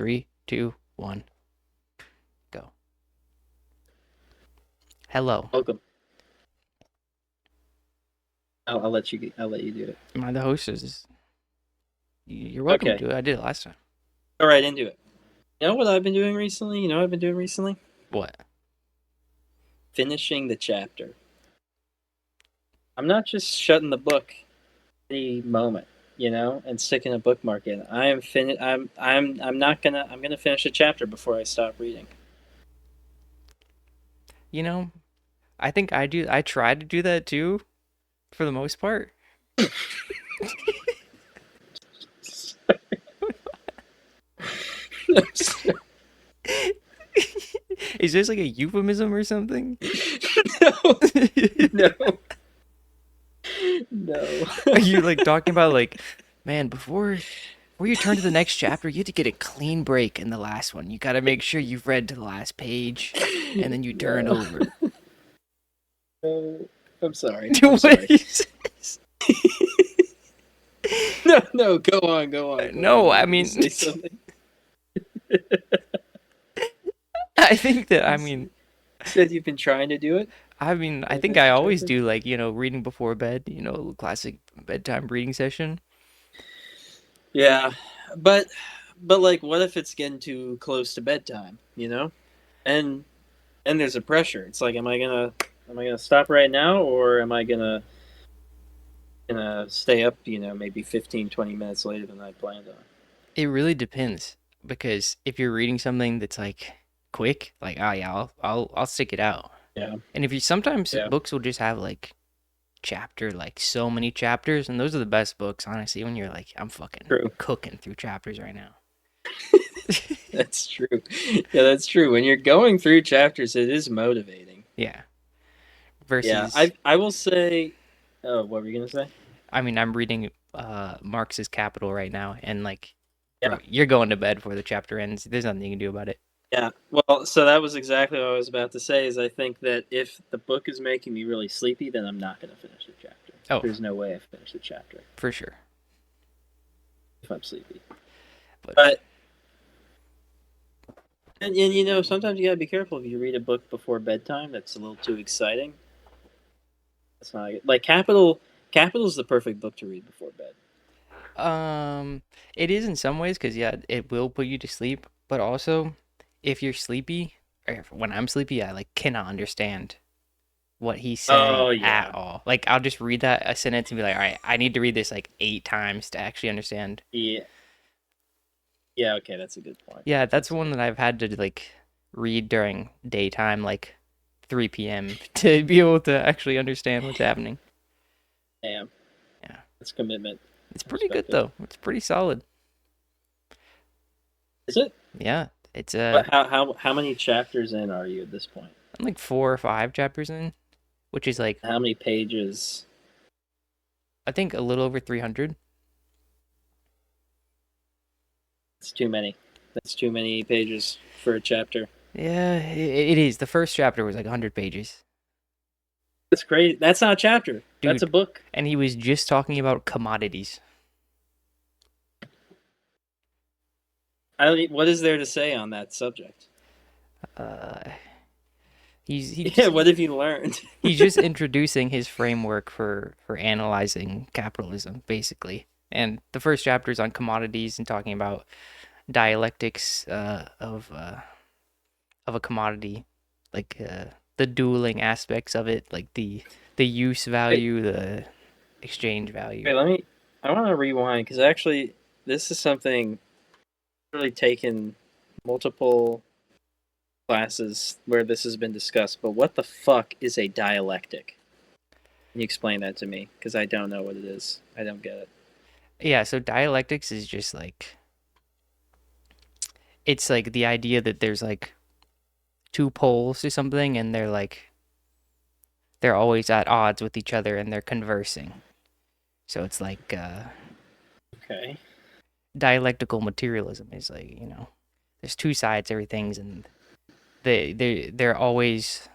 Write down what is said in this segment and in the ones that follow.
3, 2, 1, go. Hello. Welcome. I'll let you. I'll let you do it. Am I the host? You're welcome Okay. to it. I did it last time. All right, into it. You know what I've been doing recently? What? Finishing the chapter. I'm not just shutting the book any moment, and sticking a bookmark in. I am fin. I'm not gonna. I'm gonna finish the chapter before I stop reading. You know, I think I do. I try to do that too, for the most part. Is this like a euphemism or something? No, no, no. Are you like talking about like, man, before you turn to the next chapter, you have to get a clean break in the last one. You got to make sure you've read to the last page, and then you turn No, over. no. I'm sorry. I'm What sorry. is this? No, no. Go on. Go on. Go on. No, You I were gonna mean, say something. I think that You said you've been trying to do it. I Trying to think finish I the always chapter. do like, reading before bed, classic bedtime reading session. Yeah, but like, what if it's getting too close to bedtime? And there's a pressure. It's like, am I gonna stop right now, or am I gonna stay up? Maybe 15, 20 minutes later than I planned on. It really depends because if you're reading something that's like quick, like, oh yeah, I'll stick it out. Yeah, And if you sometimes yeah, books will just have like chapter like so many chapters, and those are the best books honestly when you're like, I'm fucking true. cooking through chapters right now. That's true. Yeah, that's true. When you're going through chapters, it is motivating. Yeah. Yeah, Versus, I will say. Oh, what were you gonna say? I mean, I'm reading Marx's Capital right now, and like, bro, Yeah. you're going to bed before the chapter ends. There's nothing you can do about it. Yeah, well, so that was exactly what I was about to say. Is I think that if the book is making me really sleepy, then I'm not going to finish the chapter. Oh, There's no way I finish the chapter for sure. if I'm sleepy. But But and sometimes you gotta be careful if you read a book before bedtime. That's a little too exciting. That's not like Capital. Capital is the perfect book to read before bed. um, it is in some ways because yeah, it will put you to sleep. But also, if you're sleepy, or when I'm sleepy, I like cannot understand what he's saying Oh at yeah, all. Like I'll just read that a sentence and be like, all right, I need to read this like 8 times to actually understand. yeah, yeah. Okay, that's a good point. Yeah, that's That's a one good that I've point. had to like read during daytime, like 3 p.m. to be able to actually understand what's happening. Damn, Yeah, that's commitment. it's I pretty good respect it. though. It's pretty solid. Is it? Yeah, it's What? How many chapters in are you at this point? I'm like 4 or 5 chapters in, which is like How many pages? I think a little over 300. It's too many. That's too many pages for a chapter. Yeah, it is. The first chapter was like 100 pages, That's crazy. That's not a chapter. That's a dude. book. And he was just talking about commodities. I don't. What is there to say on that subject? Uh, he's he Yeah. just What have you learned? he's just introducing his framework for analyzing capitalism, basically. And the first chapter is on commodities and talking about dialectics of a commodity, like the dueling aspects of it, like the use wait, value, the exchange value. wait. Let me. I want to rewind because actually, this is something really taken multiple classes where this has been discussed. But what the fuck is a dialectic? Can you explain that to me? Because I don't know what it is. I don't get it. Yeah, so dialectics is just like it's like the idea that there's like two poles to something and they're always at odds with each other and they're conversing. So it's like Okay. dialectical materialism is like, there's two sides to everything's and they're always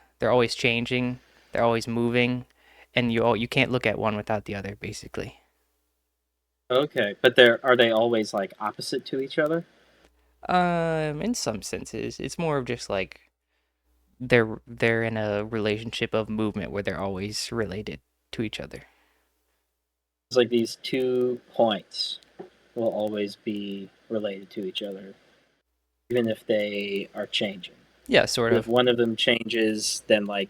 changing, they're always moving, and you can't look at one without the other basically. Okay. But are they always like opposite to each other? In some senses, it's more of just like they're in a relationship of movement where they're always related to each other. It's like these 2 points will always be related to each other, even if they are changing. Yeah, sort But if of. one of them changes, then like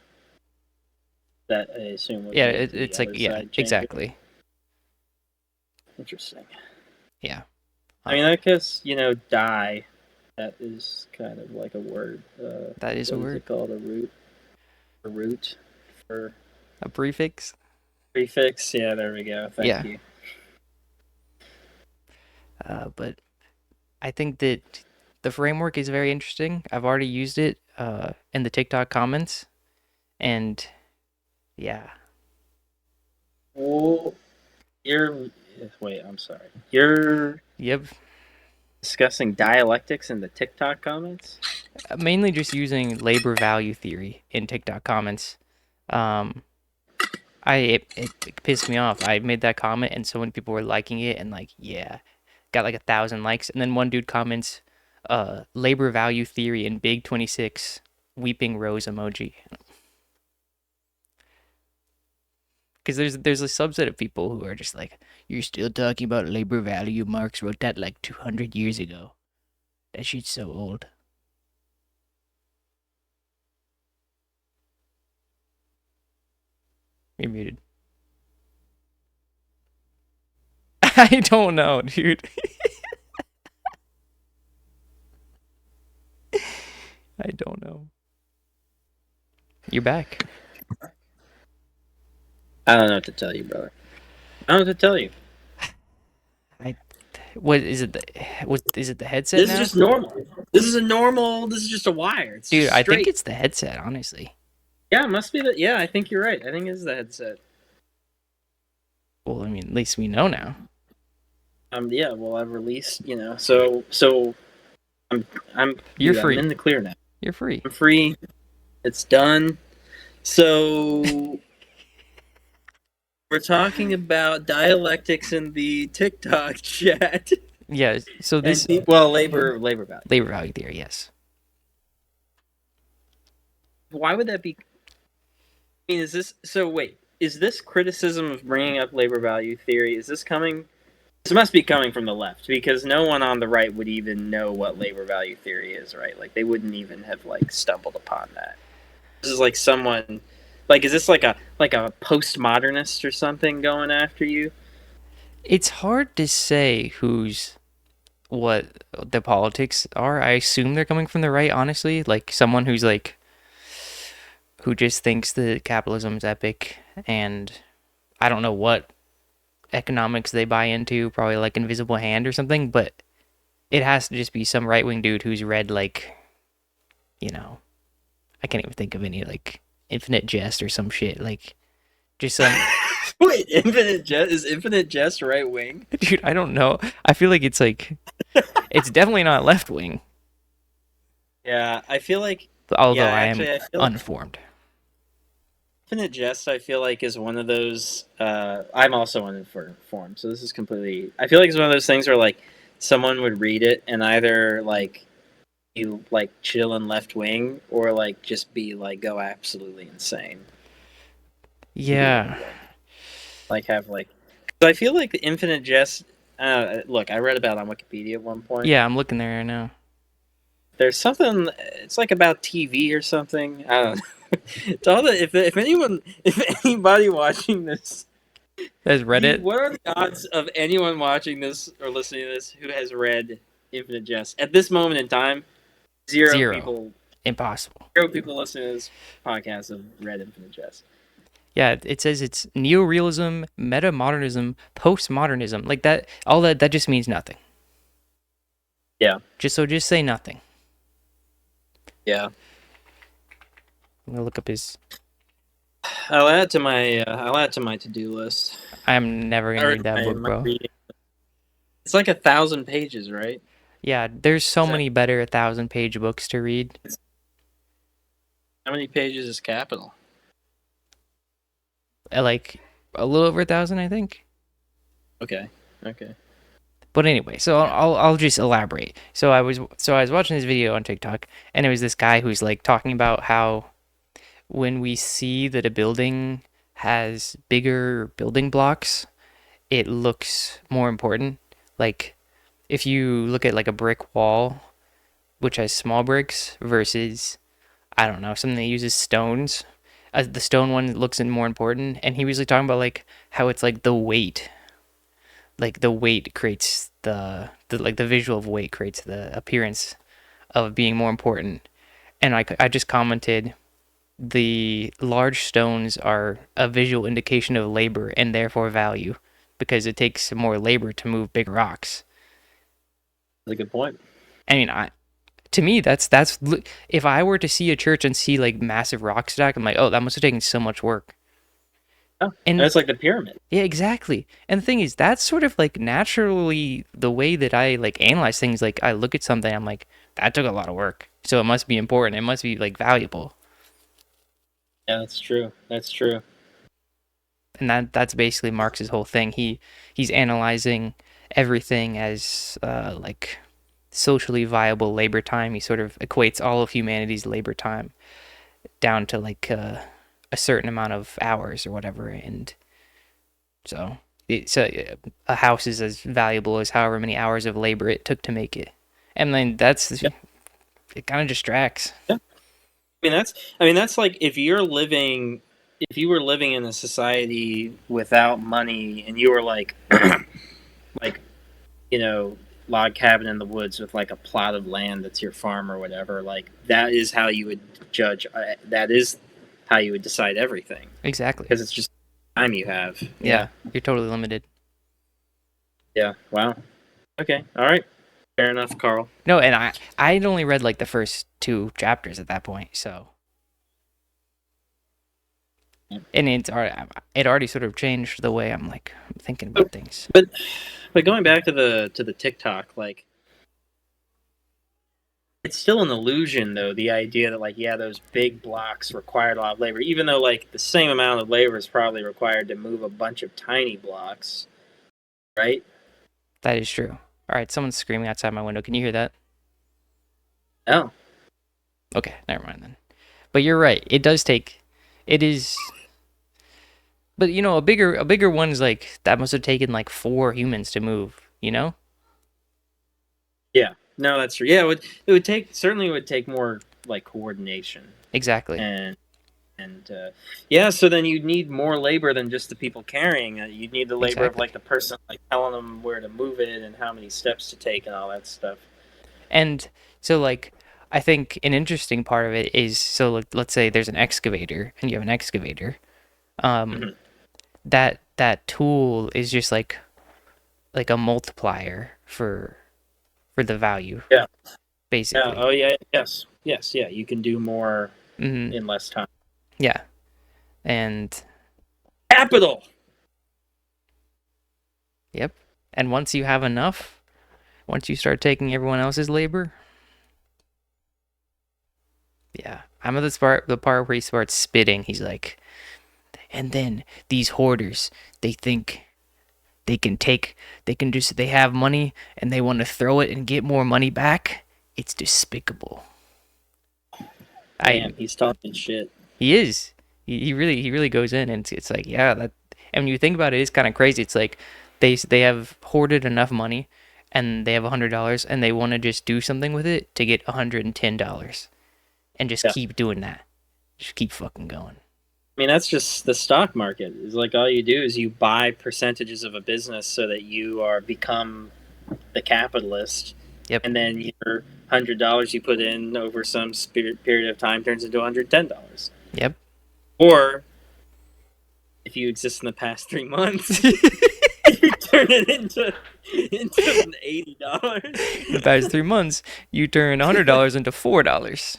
that I assume would Yeah, make the it's like other yeah, side change. exactly. Interesting. Yeah, I uh, mean, I guess die. That is kind of like a word. that is a What is word, it called? A root. A root for a prefix. prefix. Yeah, there we go. Thank Yeah, you. but I think that the framework is very interesting. I've already used it in the TikTok comments, and yeah, Well, you're. Wait, I'm sorry. You're yep. discussing dialectics in the TikTok comments. Mainly just using labor value theory in TikTok comments. Um, it pissed me off. I made that comment and so many people were liking it and like yeah, got like 1,000 likes and then one dude comments, labor value theory in big 26 weeping rose emoji. Because there's a subset of people who are just like you're still talking about labor value. Marx wrote that like 200 years ago. That shit's so old. You're muted. I don't know, dude. I don't know. You're back. I don't know what to tell you, brother. I don't know what to tell you. I what is it? Is it the headset This is now, just normal. This is a normal. This is just a wire. It's dude? just I think straight. it's the headset, honestly. Yeah, it must be that. Yeah, I think you're right. I think it's the headset. Well, I mean, at least we know now. Yeah. Well, I've released. So I'm. You're I'm free. in the clear now. You're free. I'm free. It's done. So we're talking about dialectics in the TikTok chat, Yeah. So and this well, labor value. labor value theory, yes. Why would that be? I mean, is this so? Wait, is this criticism of bringing up labor value theory? Is this coming? This must be coming from the left because no one on the right would even know what labor value theory is, right? Like they wouldn't even have like stumbled upon that. This is like someone, like is this like a postmodernist or something going after you? It's hard to say who's what the politics are. I assume they're coming from the right, honestly. Like someone who's like who just thinks that capitalism is epic and I don't know what economics they buy into, probably like Invisible Hand or something, but it has to just be some right wing dude who's read like, you know, I can't even think of any like Infinite Jest or some shit. Like just some Wait, Infinite Jest right wing? dude, I don't know. I feel like it's definitely not left wing, Yeah, I feel like although yeah, I am actually I feel like uninformed. Infinite Jest I feel like is one of those I'm also uninformed, so this is completely I feel like it's one of those things where like someone would read it and either like be like chill and left wing or like just be like go absolutely insane. Yeah. Like have like so I feel like the Infinite Jest look, I read about it on Wikipedia at one point. Yeah, I'm looking there right now. There's something it's like about TV or something. I don't know. It's all the, if anybody watching this There's you, Reddit. what are the odds of anyone watching this or listening to this who has read Infinite Jest at this moment in time? Zero Zero. people. Impossible. Zero people listening to this podcast have read Infinite Jest. Yeah, it says it's neorealism, meta-modernism, postmodernism. Like that all that just means nothing. Yeah, Just say nothing. yeah. I'm gonna look up his. I'll add to my to do list. I'm never gonna read that book, My bro. reading. It's like 1,000 pages, right? Yeah, there's so Is that many better 1,000-page books to read. how many pages is Capital? Like a little over 1,000, I think. Okay, okay. But anyway, so Yeah. I'll just elaborate. So I was watching this video on TikTok, and it was this guy who's like talking about how when we see that a building has bigger building blocks, it looks more important. Like if you look at like a brick wall, which has small bricks versus I don't know something that uses stones, the stone one looks more important. And he was like talking about like how it's like the weight creates the like the visual of weight creates the appearance of being more important. And I just commented the large stones are a visual indication of labor and therefore value because it takes more labor to move big rocks. That's a good point. I mean, to me that's if I were to see a church and see like massive rock stack, I'm like, oh, that must have taken so much work. Yeah. And That's like the pyramid. yeah, exactly. And the thing is, that's sort of like naturally the way that I like analyze things. Like I look at something, I'm like, that took a lot of work, so it must be important. It must be like valuable. Yeah, that's true. That's true. And that's basically Marx's whole thing. He's analyzing everything as like socially viable labor time. He sort of equates all of humanity's labor time down to like a certain amount of hours or whatever. And so a house is as valuable as however many hours of labor it took to make it. And then Yeah. it kind of distracts. Yeah. I mean that's like if you were living in a society without money and you were like like you know log cabin in the woods with like a plot of land that's your farm or whatever, like that is how you would judge, that is how you would decide everything, Exactly. because it's just time you have. Yeah. Yeah, you're totally limited. Yeah. Wow. Okay. All right. Fair enough, Carl. No, and I'd only read like the first two chapters at that point, so and it already sort of changed the way I'm thinking but about things. but but going back to the TikTok, like it's still an illusion though, the idea that like yeah those big blocks required a lot of labor, even though like the same amount of labor is probably required to move a bunch of tiny blocks, right? That is true. All right, someone's screaming outside my window. Can you hear that? Oh. Okay, never mind then. But you're right. It does take. It is. But you know, a bigger one's like that must have taken like four humans to move. You know? Yeah, no, that's true. Yeah, it would take, certainly it would take more like coordination Exactly. and yeah. So then you'd need more labor than just the people carrying it. You'd need the labor of Exactly. like the person like telling them where to move it and how many steps to take and all that stuff. And so like I think an interesting part of it is so like, let's say there's an excavator and you have an excavator. Um, Hmm. that tool is just like a multiplier for the value, Yeah, yeah. basically. Oh yeah. Yes. Yes. Yeah. You can do more Hmm. in less time. Yeah, and Capital. yep. And once you have enough, once you start taking everyone else's labor, yeah. I'm at the part where he starts spitting. He's like, and then these hoarders, they think they have money and they want to throw it and get more money back. It's despicable. I Damn, he's talking shit. He is. He really goes in, and it's like, yeah, that. And when you think about it, it's kind of crazy. It's like they have hoarded enough money, and they have $100, and they want to just do something with it to get $110, and just Yeah. keep doing that. Just keep fucking going. I mean, that's just the stock market. It's like all you do is you buy percentages of a business so that you are become the capitalist, Yep. and then your $100 you put in over some period of time turns into $110. Yep. Or if you exist in the past 3 months, you turn it into $80. In the past 3 months, you turn $100 into $4.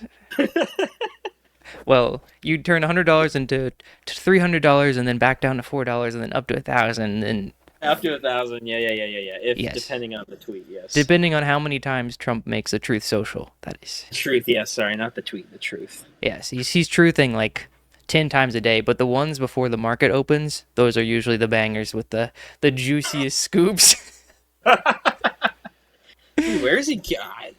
Well, you turn $100 into $300, and then back down to $4, and then up to 1,000, and After 1,000, yeah, yeah, yeah, yeah, yeah. If yes, depending on the tweet, yes. depending on how many times Trump makes the truth social. That is, Truth, yes. Sorry, not the tweet. The truth. yes, he's truthing like 10 times a day, but the ones before the market opens, those are usually the bangers with the juiciest scoops. Dude, where is he?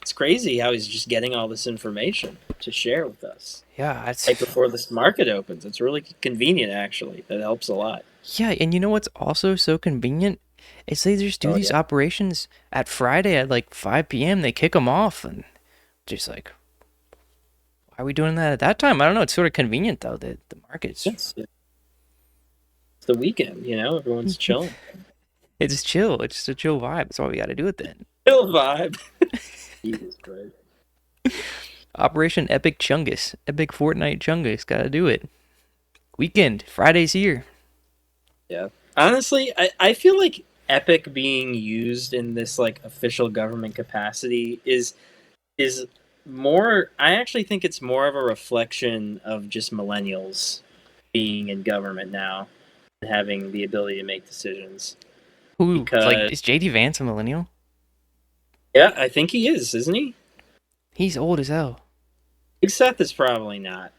It's crazy how he's just getting all this information to share with us Yeah, right it's before this market opens. It's really convenient, actually. That helps a lot. yeah, and you know what's also so convenient? Is they just do Oh these yeah. operations at Friday at like 5 p.m. They kick them off and just like, why are we doing that at that time? I don't know. It's sort of convenient though. The markets, Yes. It's the weekend, everyone's chilling. it's chill. It's just a chill vibe. That's all we got to do it then. Chill vibe. Jesus Christ. Operation Epic Chungus, Epic Fortnite Chungus. Got to do it. Weekend, Friday's here. Yeah. Honestly, I feel like Epic being used in this like official government capacity is more. I actually think it's more of a reflection of just millennials being in government now and having the ability to make decisions. Who like Because is JD Vance a millennial? yeah, I think he is, isn't he? He's old as hell, Big Seth is probably not.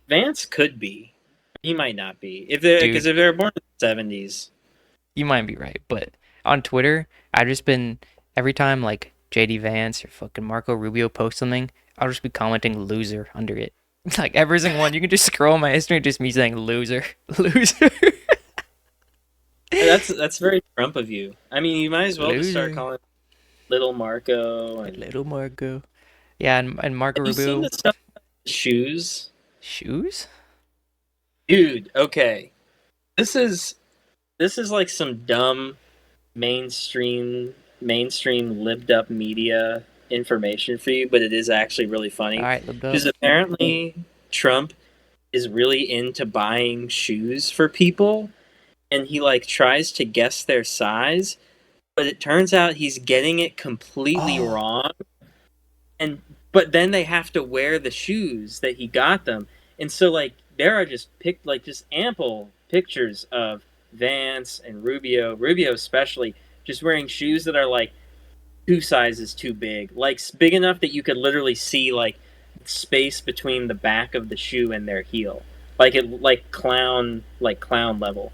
Vance could be. He might not be if they because dude. if they're born in the 70s. You might be right, but on Twitter, I've just been every time like JD Vance or fucking Marco Rubio post something, I'll just be commenting loser under it. Like every single one, you can just scroll my history, just me saying loser, loser, That's very Trump of you. I mean, you might as well just start loser. calling Little Marco. And Little Marco. Yeah, and Marco have you seen Rubio the stuff with the shoes, shoes. dude? Okay, this is like some dumb mainstream libbed up media information for you, but it is actually really All funny right, libbed up. because apparently Trump is really into buying shoes for people, and he like tries to guess their size, but it turns out he's getting it completely Oh, wrong. And but then they have to wear the shoes that he got them, and so like there are just ample pictures of Vance and Rubio especially, just wearing shoes that are like two sizes too big, like big enough that you could literally see like space between the back of the shoe and their heel, like clown level.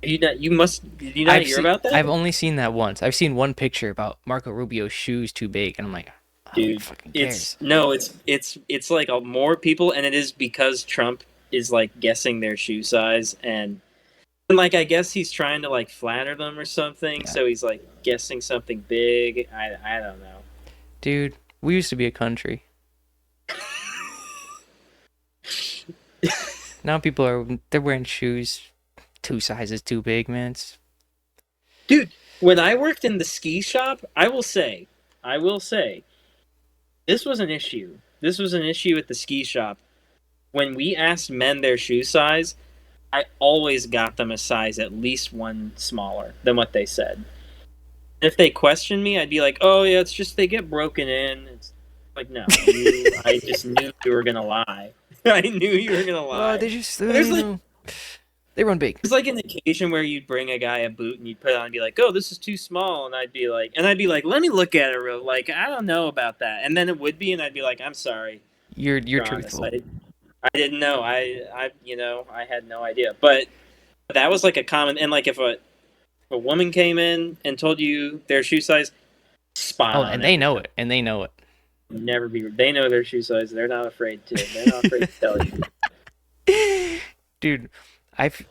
Did you not hear about that? I've only seen that once. I've seen one picture about Marco Rubio's shoes too big, and I'm like, who Dude, fucking it's cares? no, it's like more people, and it is because Trump is like guessing their shoe size, and like I guess he's trying to like flatter them or something, Yeah, so he's like guessing something big. I don't know. dude, we used to be a country. Now people they're wearing shoes two sizes too big, man. Dude, when I worked in the ski shop, I will say, this was an issue. This was an issue at the ski shop. When we asked men their shoe size, I always got them a size at least one smaller than what they said. If they questioned me, I'd be like, "Oh yeah, it's just they get broken in." It's like, no, I just knew you were gonna lie. I knew you were gonna Well, lie. they just There's you like know they run big. It's like an occasion where you'd bring a guy a boot and you'd put it on and be like, "Oh, this is too small," and I'd be like, "Let me look at it real, like I don't know about that," and then it would be, and I'd be like, "I'm sorry, You're you're honest, truthful. I didn't know, I had no idea," but that was like a common, and like if a woman came in and told you their shoe size, spot Oh, on and they every know time. it, and they know it, Never be, they know their shoe size. They're not afraid to tell you. dude.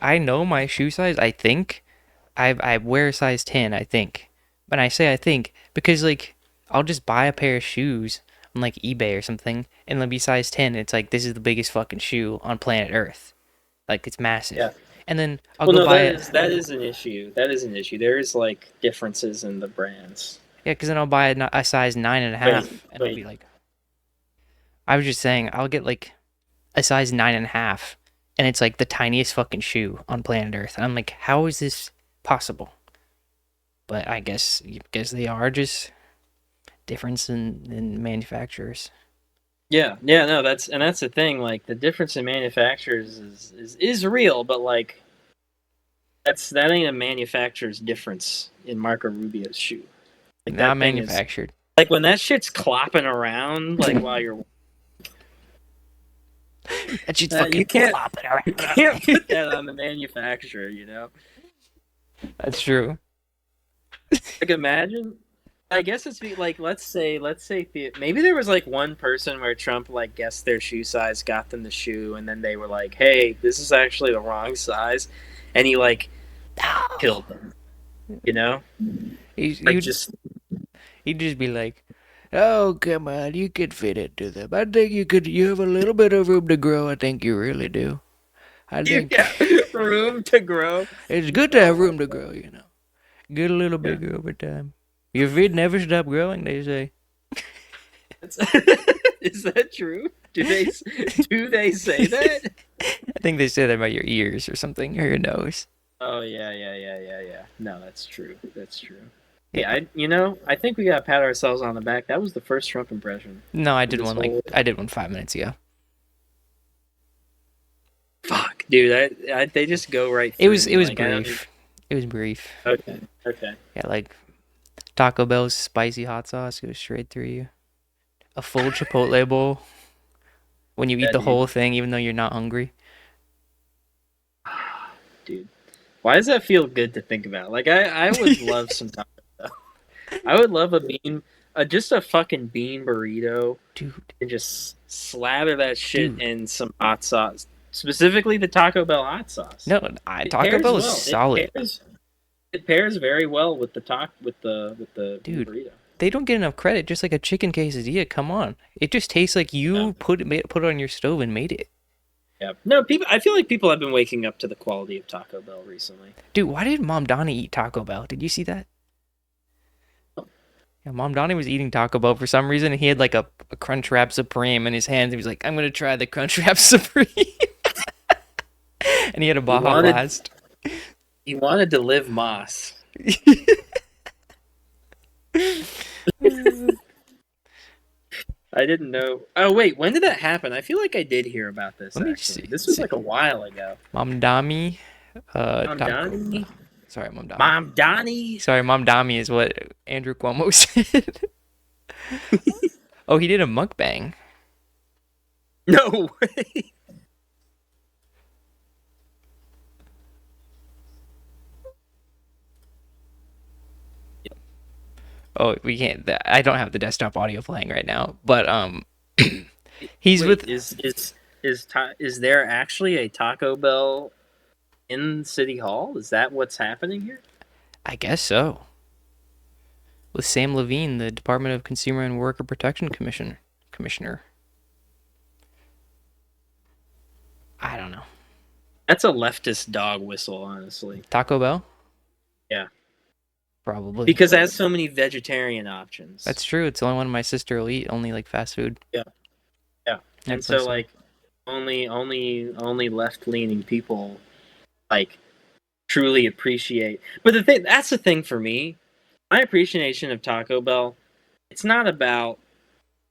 I know my shoe size. I think I wear a size 10. I think, but I say I think because like I'll just buy a pair of shoes on like eBay or something, and it'll be size 10. And it's like this is the biggest fucking shoe on planet Earth. Like it's Yeah. massive. And then I'll Well, go no, buy it. that is an issue. That is an issue. There is like differences in the brands. Yeah, because then I'll buy a size nine and a Wait, half, and I'll wait. be like, I was just saying, I'll get like a size nine and a half, and it's like the tiniest fucking shoe on planet Earth. And I'm like, how is this possible? But I guess they are just difference in manufacturers. Yeah, yeah, no, that's the thing. Like the difference in manufacturers is real, but like that ain't a manufacturer's difference in Marco Rubio's shoe. Like Not that thing is manufactured. like when that shit's clopping around like while you're That shit's you fucking can't flopping you around. can't put that on the manufacturer. That's true. Like imagine I guess it's like let's say maybe there was like one person where Trump like guessed their shoe size, got them the shoe, and then they were like, "Hey, this is actually the wrong size," and he like No. killed them. You know, like You'd just he'd just be like, "Oh, come on, you could fit into them. I think you could. You have a little bit of room to grow. I think you really do. I think yeah, room to grow. it's good to Oh have my room to grow. You know, get a little god, bigger over time. Your feet never stop growing, they say." That's, is that true? Do they say that? I think they say that about your ears or something, or your nose. Oh yeah. No, that's true. That's true. Hey, Yeah. I think we gotta pat ourselves on the back. That was the first Trump impression No, I of did this one like whole. I did one 5 minutes ago. Fuck, dude. They just go right It through was me. it was Like I don't. brief. It was brief. Okay. Okay. Yeah, like Taco Bell's spicy hot sauce goes straight through you. A full Chipotle bowl when you eat Yeah, the whole dude. thing, even though you're not hungry. Dude. Why does that feel good to think about? Like I would love some Taco Bell. I would love a bean, just a fucking bean burrito, Dude, and just slather that shit dude. in some hot sauce. Specifically, the Taco Bell hot sauce. No, It Taco pairs Bell is well. solid. It pairs very well with the with the bean Dude, burrito. they don't get enough credit. Just like a chicken quesadilla. Come on, it just tastes like Yeah. you put it on your stove and made it. Yeah. No, people. I feel like people have been waking up to the quality of Taco Bell recently. Dude, why did Mom Donnie eat Taco Bell? Did you see that? Yeah, Mom Donnie was eating Taco Bell for some reason, and he had like a Crunchwrap Supreme in his hands. He was like, "I'm gonna try the Crunchwrap Supreme," and he had a He Baja wanted Blast. he wanted to live Moss. I didn't know. Oh wait, when did that happen? I feel like I did hear about this Let me just actually. see. This Let's was see. like a while ago. Mom Dami, Mom Taco Bell. Donnie, Sorry, Mom Dami. Mom Donnie. Sorry, Mom Dami is what Andrew Cuomo said. Oh, he did a mukbang. No way. Oh, we can't. I don't have the desktop audio playing right now, but he's Wait, with. is there actually a Taco Bell in City Hall? Is that what's happening here? I guess so. With Sam Levine, the Department of Consumer and Worker Protection Commissioner. I don't know. That's a leftist dog whistle, honestly. Taco Bell? Yeah, Probably. because it has so many vegetarian options. That's true. It's the only one my sister will eat. Only like fast food. Yeah, yeah, I'd and say so so. like only left leaning people like truly appreciate. But that's the thing for me. My appreciation of Taco Bell, it's not about.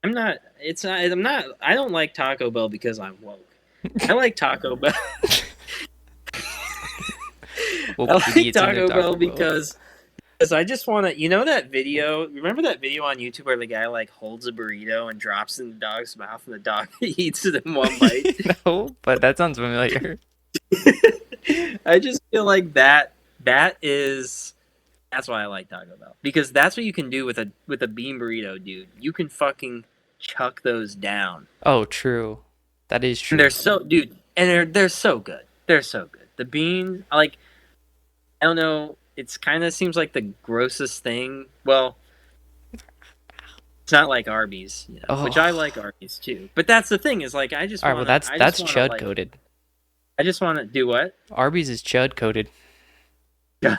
I'm not. It's not. I'm not. I don't like Taco Bell because I'm woke. I like Taco Bell. I Woke like idiots into Taco Bell Taco Bell. because I just want to. You know that video? Remember that video on YouTube where the guy like holds a burrito and drops it in the dog's mouth and the dog eats it in one bite? No, but that sounds familiar. I just feel like that's why I like Taco Bell because that's what you can do with a bean burrito, dude. You can fucking chuck those down. Oh, true. That is And true. they're so dude, and they're so good. They're so good. The bean, like I don't know, it's kind of seems like the grossest thing. Well, it's not like Arby's, which I Oh. like Arby's too. But that's the thing is like All right, well I just that's wanna chud like coated. I just wanna do what? Arby's is chud coated. It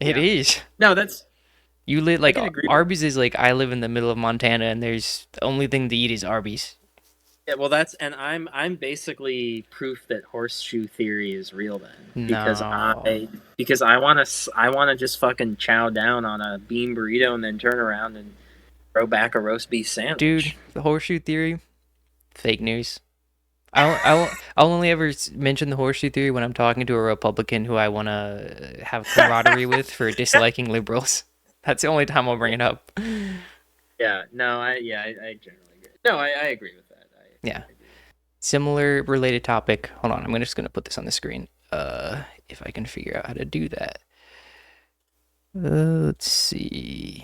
Yeah. is. No, that's You live I like can agree with. Arby's is like I live in the middle of Montana and there's the only thing to eat is Arby's. Yeah, well, I'm basically proof that horseshoe theory is real then No. because I want to just fucking chow down on a bean burrito and then turn around and throw back a roast beef Dude, sandwich. the horseshoe theory, fake news. I'll only ever mention the horseshoe theory when I'm talking to a Republican who I want to have camaraderie with for disliking liberals. That's the only time I'll bring it up. Yeah, no, I generally agree. No, I agree with that. Yeah. Similar related topic. Hold on, just gonna put this on the screen. If I can figure out how to do that. Let's see.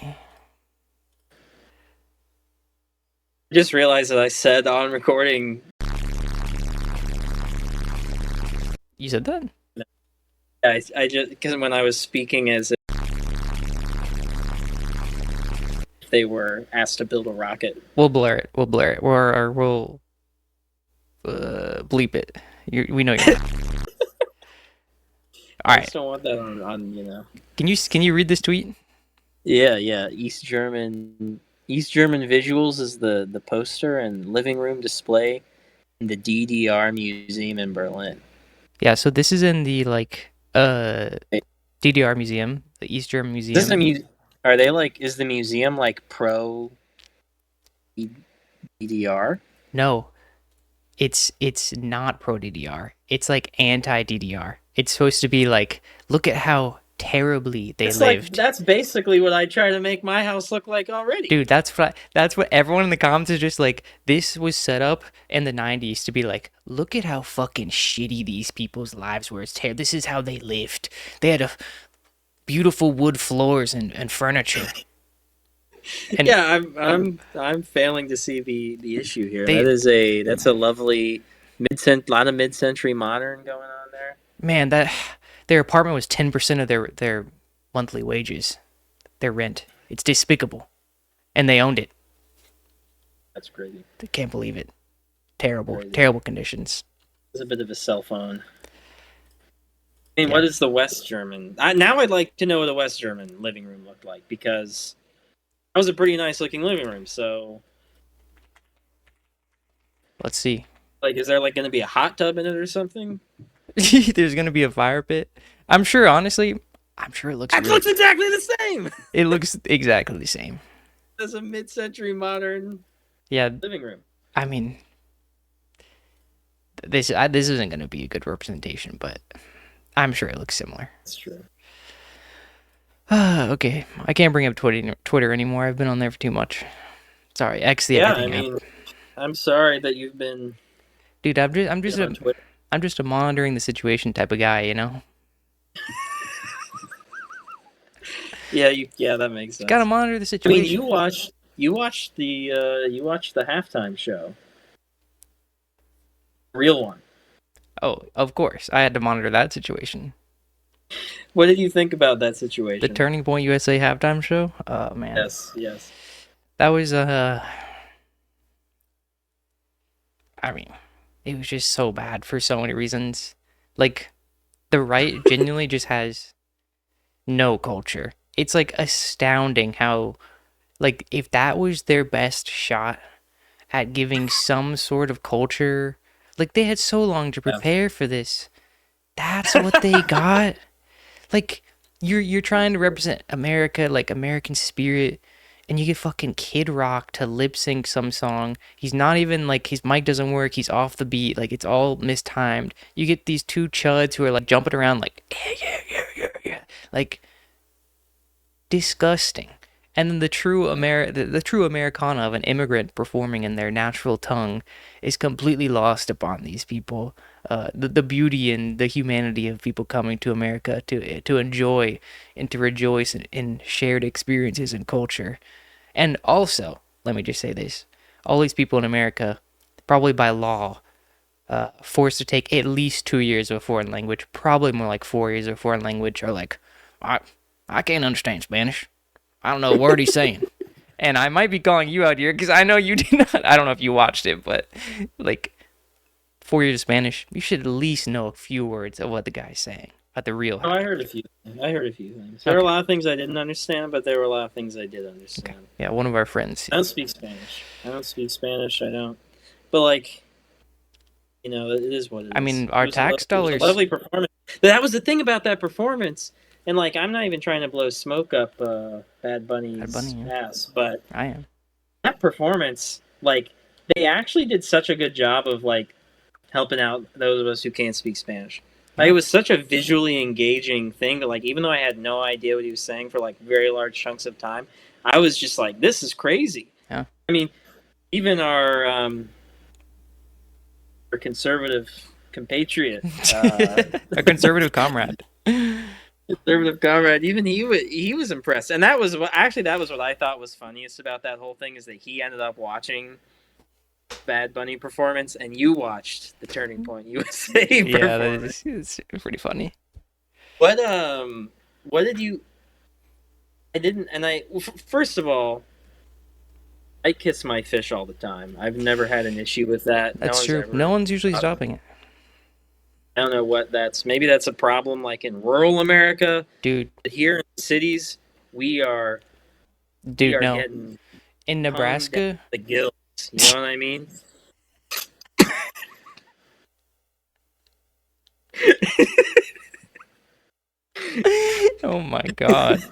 I just realized that I said on recording. You said that? I just because when I was speaking as if they were asked to build a rocket. We'll blur it. We'll blur it. Or we'll bleep it. We know you're not. All I right. just don't want that on. Can you read this tweet? Yeah. East German visuals is the poster and living room display in the DDR Museum in Berlin. Yeah. So this is in the DDR museum, the East German Is this a museum. Are they like? Is the museum like pro DDR? No, it's not pro DDR. It's like anti DDR. It's supposed to be like, look at how terribly they lived. That's basically what I try to make my house look like already. Dude, that's what everyone in the comments is just like. This was set up in the '90s to be like, look at how fucking shitty these people's lives were. This is how they lived. They had beautiful wood floors and furniture. And Yeah, I'm failing to see the issue here. they, That's a lovely lot of mid-century modern going on there. man, that their apartment was 10% of their monthly wages, their rent. It's despicable, and they owned it. That's crazy. I can't believe it. Terrible, Crazy. terrible conditions. It's a bit of a cell phone. I mean, Yeah. what is the West German? Now I'd like to know what the West German living room looked like because that was a pretty nice looking living room. So, Let's see. like, is there like going to be a hot tub in it or something? There's gonna be a fire pit. I'm sure, honestly, I'm sure it looks That really. looks exactly the same It looks exactly the same. as a mid-century modern Yeah, living room. I mean, this isn't gonna be a good representation, but I'm sure it looks similar. That's true. Okay, I can't bring up Twitter anymore. I've been on there for too much. Sorry, X the Yeah, everything app. I'm sorry that you've been Dude, on Twitter. I'm just a monitoring the situation type of guy, you know. Yeah, that makes sense. Gotta monitor the I situation. mean, you watched the halftime show, real one. Oh, of course, I had to monitor that situation. What did you think about that The situation? Turning Point USA halftime show. Oh man, Yes. that was I mean, it was just so bad for so many reasons. Like, the right genuinely just has no culture. It's like astounding how, like, if that was their best shot at giving some sort of culture, like, they had so long to Yeah. prepare for this. That's what they got. Like, you're trying to represent America, like American spirit, and you get fucking Kid Rock to lip sync some song. He's not even like, his mic doesn't work. He's off the beat. Like, it's all mistimed. You get these two chuds who are like jumping around like yeah, like disgusting. And then the true Americana of an immigrant performing in their natural tongue is completely lost upon these people. The beauty and the humanity of people coming to America to enjoy and to rejoice in shared experiences and culture. And also, let me just say this: all these people in America, probably by law, forced to take at least 2 years of a foreign language, probably more like 4 years of a foreign language, are like, I can't understand Spanish. I don't know a word he's saying. And I might be calling you out here because I know you did not. I don't know if you watched it, but like 4 years of Spanish, you should at least know a few words of what the guy's saying at the real. Oh, I heard a few. I heard a few things. There were a lot of things I didn't understand, but there were a lot of things I did understand. Okay. Yeah, one of our friends. I don't speak Spanish. I don't. But like, it is what it is. I mean, our tax dollars. It was a lovely performance. That was the thing about that performance. And like, I'm not even trying to blow smoke up Bad Bunny's ass, but I am. that performance, like, they actually did such a good job of like helping out those of us who can't speak Spanish. Like, it was such a visually engaging thing that, like, even though I had no idea what he was saying for like very large chunks of time, I was just like, this is crazy. Yeah. I mean, even our conservative compatriot, a conservative comrade. Conservative comrade, even he was impressed, and that was what I thought was funniest about that whole thing is that he ended up watching Bad Bunny performance, and you watched the Turning Point USA Yeah, that performance. is it's pretty funny. What what did you? I didn't, and first of all, I kiss my fish all the time. I've never had an issue with that. No That's one's true. No ever. one's usually stopping it. I don't know what that's. Maybe that's a problem, like in rural America, Dude, but here in the cities, we are we dude, are no. getting In hung down Nebraska, the gills. You know what I mean? oh my god.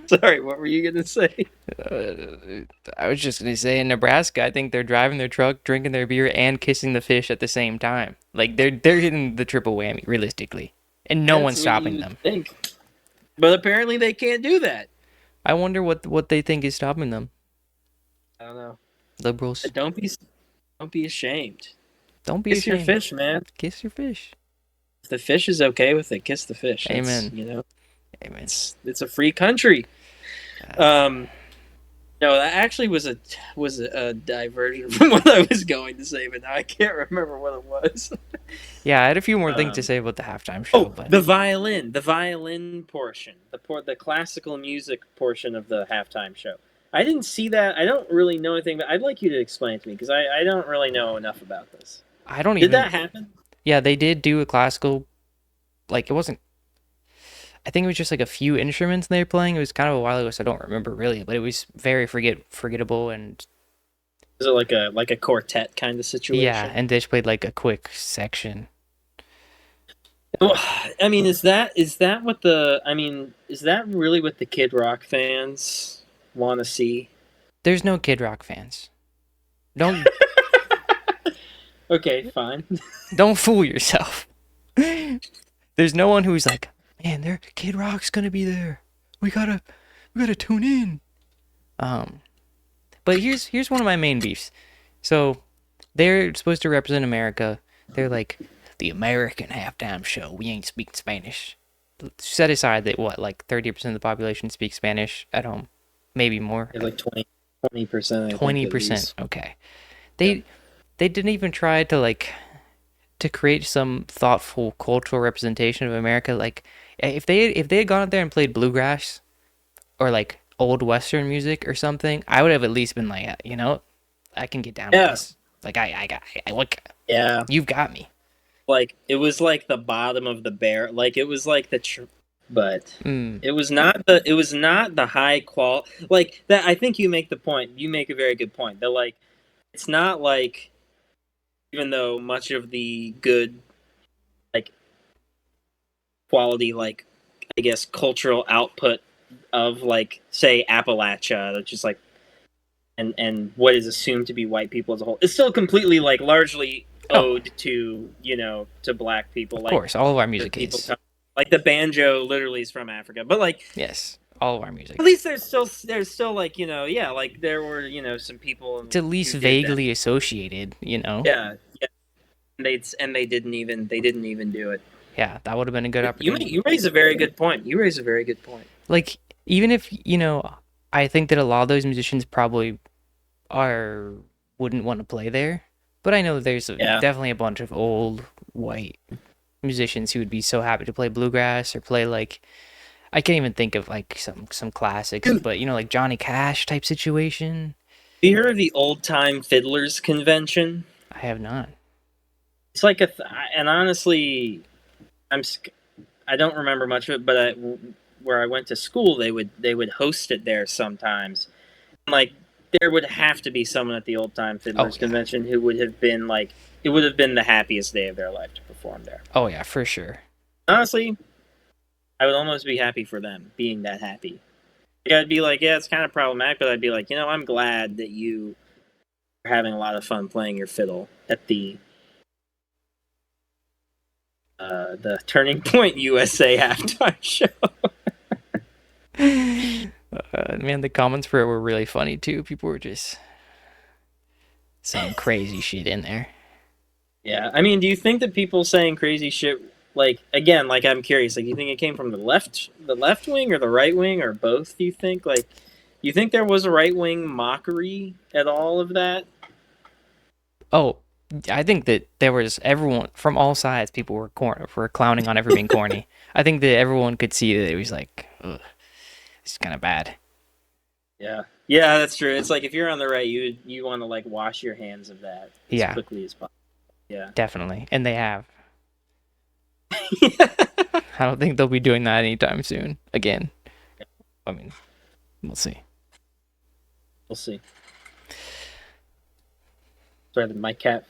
Sorry, what were you gonna say? Uh, I was just gonna say in Nebraska, I think they're driving their truck, drinking their beer, and kissing the fish at the same time. Like they're hitting the triple whammy, realistically, and no That's one's what stopping you would them. think, but apparently they can't do that. I wonder what they think is stopping them. I don't know. Liberals, But don't be ashamed. don't be Kiss your ashamed. fish, man. Kiss your fish. If the fish is okay with it, kiss the fish. That's Amen. Amen. it's a free country. Uh, Um, no, that actually was a diversion from what I was going to say, but now I can't remember what it was. yeah, I had a few more things to Um, say about the halftime show, oh, but the violin portion, the classical music portion of the halftime show. I didn't see that. I don't really know anything, but I'd like you to explain it to me because I don't really know enough about this. I don't Did even. that happen? Yeah, they did do a classical. Like it wasn't. I think it was just like a few instruments they were playing. It was kind of a while ago, so I don't remember really. But it was very forgettable, and Is it like a quartet kind of yeah, situation? and they just played like a quick section. Well, I mean, is that what the I mean, is that really what the Kid Rock fans want to see? There's no Kid Rock fans. Don't Okay, fine. don't fool yourself. There's no one who's like, man, there Kid Rock's gonna be there. We gotta tune in. Um, but here's one of my main beefs. So they're supposed to represent America. They're like the American halftime show. We ain't speaking Spanish. Set aside that what like 30% of the population speaks Spanish at home, maybe more. It's like 20%, I think, at 20%. least. Okay. Yeah. They they didn't even try to like to create some thoughtful cultural representation of America. Like if they had gone out there and played bluegrass or like old Western music or something, I would have at least been like, you know, I can get down with Yeah. this. Like I got I look, Yeah. you've got me. Like it was like the bottom of the bear. Like it was like but Mm, it was not the high qual like that. I think you make the point. You make a very good point. That like it's not like even though much of the good like quality like I guess cultural output of like say Appalachia, which is like and what is assumed to be white people as a whole, is still completely like largely oh, ode to to black people of like course, all of our the music people is. like the banjo literally is from Africa, but like Yes, all of our at music. least there's still like yeah like there were some people It's at least who did that. vaguely associated, you know. Yeah, yeah. They didn't even do it. Yeah, that would have been a good But opportunity. you raise a very good point. You raise a very good point. Like even if, you know, I think that a lot of those musicians probably are wouldn't want to play there. But I know there's Yeah. definitely a bunch of old white musicians who would be so happy to play bluegrass or play like I can't even think of like some classics, Dude, but you know like Johnny Cash type situation. you hear of the old time fiddlers convention? I have not. It's like and honestly, I'm I don't remember much of it, but where I went to school, they would host it there sometimes. Like there would have to be someone at the old time Oh fiddlers yeah. convention who would have been like it would have been the happiest day of their life to perform there. Oh yeah, for sure. Honestly, I would almost be happy for them being that happy. Like, I'd be like, yeah, it's kind of problematic, but I'd be like, I'm glad that you are having a lot of fun playing your fiddle at the Turning Point USA halftime show. Man, the comments for it were really funny too. People were just saying crazy shit in there. Yeah, I mean, do you think that people saying crazy shit, like again, like I'm curious, like you think it came from the left wing, or the right wing, or both? Do you think, like, you think there was a right wing mockery at all of that? Oh, I think that there was everyone from all sides. People were clowning on everyone being corny. I think that everyone could see that it was like, ugh, it's kind of bad. Yeah, yeah, that's true. It's like if you're on the right, you want to like wash your hands of that as Yeah, quickly as possible. Yeah. definitely, and they have. I don't think they'll be doing that anytime soon. Again, I mean, we'll see. We'll see. Sorry, my cat.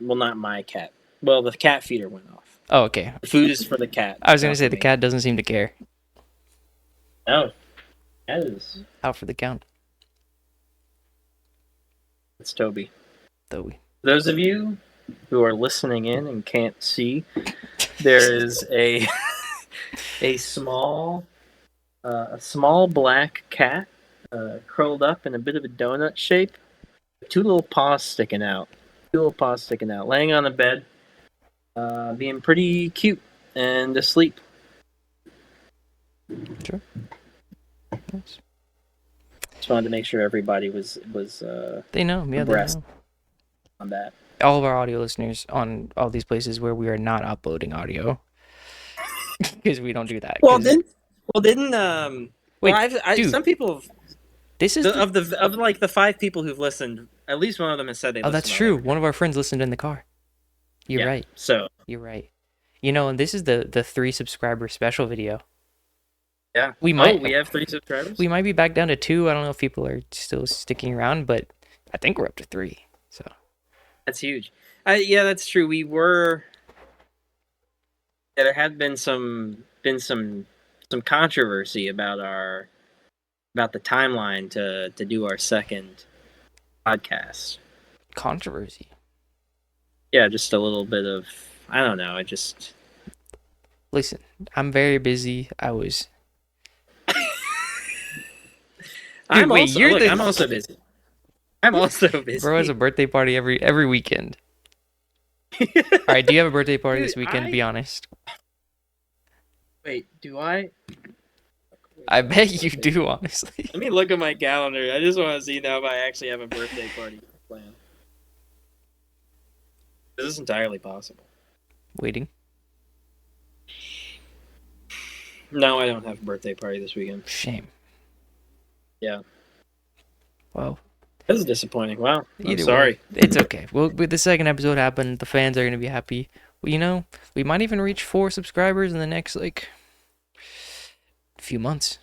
Well, not my cat. Well, the cat feeder went off. Oh, okay. The food is for the cat. I was It's gonna not say for the me. cat doesn't seem to care. No, that is. Out for the count, It's Toby. though. Those of you who are listening in and can't see, there is a small black cat curled up in a bit of a donut shape. Two little paws sticking out. Two little paws sticking out. Laying on the bed, being pretty cute and asleep. Sure. Nice. Just wanted to make sure everybody was They know. Yeah, they abreast know. on that. All of our audio listeners on all these places where we are not uploading audio because we don't do that. Well, Because didn't well, wait, dude, some people this is the. of like the 5 people who've listened, at least one of them has said they Oh, that's listened true. already. One of our friends listened in the car. You're Yeah. right. So You're right. You know, and this is the 3 subscriber special video. yeah. We Oh, might we have 3 subscribers. we might be back down to 2. I don't know if people are still sticking around, but I think we're up to 3. So That's huge. Yeah, that's true. We were. Yeah, there had been some controversy about the timeline to do our second podcast. controversy. Yeah, just a little bit of I don't know. I just Listen, I'm very busy. I was. Dude, wait, you're the I'm also busy. I'm also bro has busy. a birthday party every weekend. All right, do you have a birthday party Dude, this weekend? Be honest. wait. Do I? I bet you do, honestly. Let me look at my calendar. I just want to see now if I actually have a birthday party planned. This is entirely possible. Waiting. No, I don't have a birthday party this weekend. Shame. Yeah. Well, This is disappointing. Wow. I'm either sorry. way, it's okay. Well, with the second episode happened, the fans are gonna be happy. Well, you know, we might even reach 4 subscribers in the next like few months.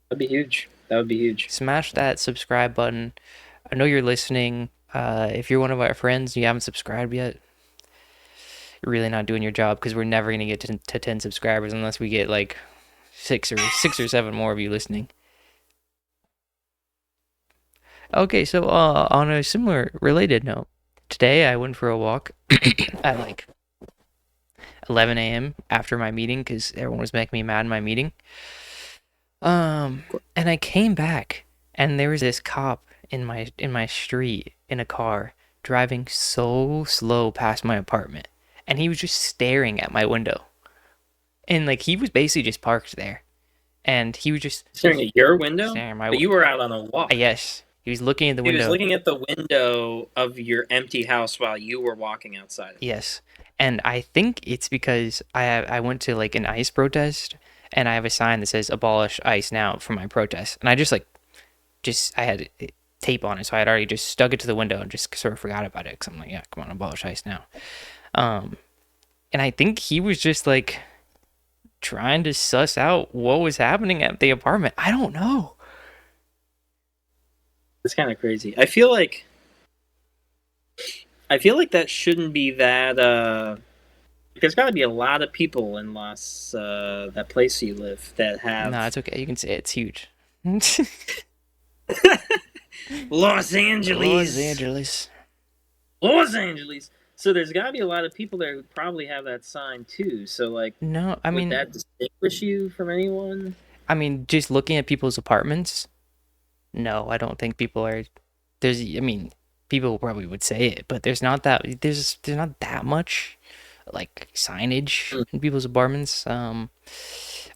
That'd be huge. That would be huge. Smash that subscribe button. I know you're listening. If you're one of our friends and you haven't subscribed yet, you're really not doing your job because we're never gonna get to 10 subscribers unless we get like 6 or 7 more of you listening. Okay, so on a similar related note, today I went for a walk at like 11 a.m. after my meeting because everyone was making me mad in my meeting. And I came back and there was this cop in my street in a car driving so slow past my apartment, and he was just staring at my window, and like he was basically just parked there, and he was just Staring at your window? staring at my. But you were out on a walk. Yes, he was looking at the He was window. looking at the window of your empty house while you were walking outside. Yes, and I think it's because I went to like an ICE protest, and I have a sign that says "Abolish ICE now" for my protest, and I I had tape on it, so I had already just stuck it to the window and just sort of forgot about it because I'm like, yeah, come on, abolish ICE now. Um, and I think he was just like trying to suss out what was happening at the apartment. I don't know. It's kind of crazy. I feel like that shouldn't be that. There's got to be a lot of people in that place you live that have No, it's okay. You can say it. It's huge. Los Angeles. Los Angeles. Los Angeles. So there's got to be a lot of people there who probably have that sign too. So like, No, I would mean, that distinguish you from anyone? just looking at people's apartments. No, I don't think people are. I mean, people probably would say it, but there's not that much like signage Mm. in people's apartments. I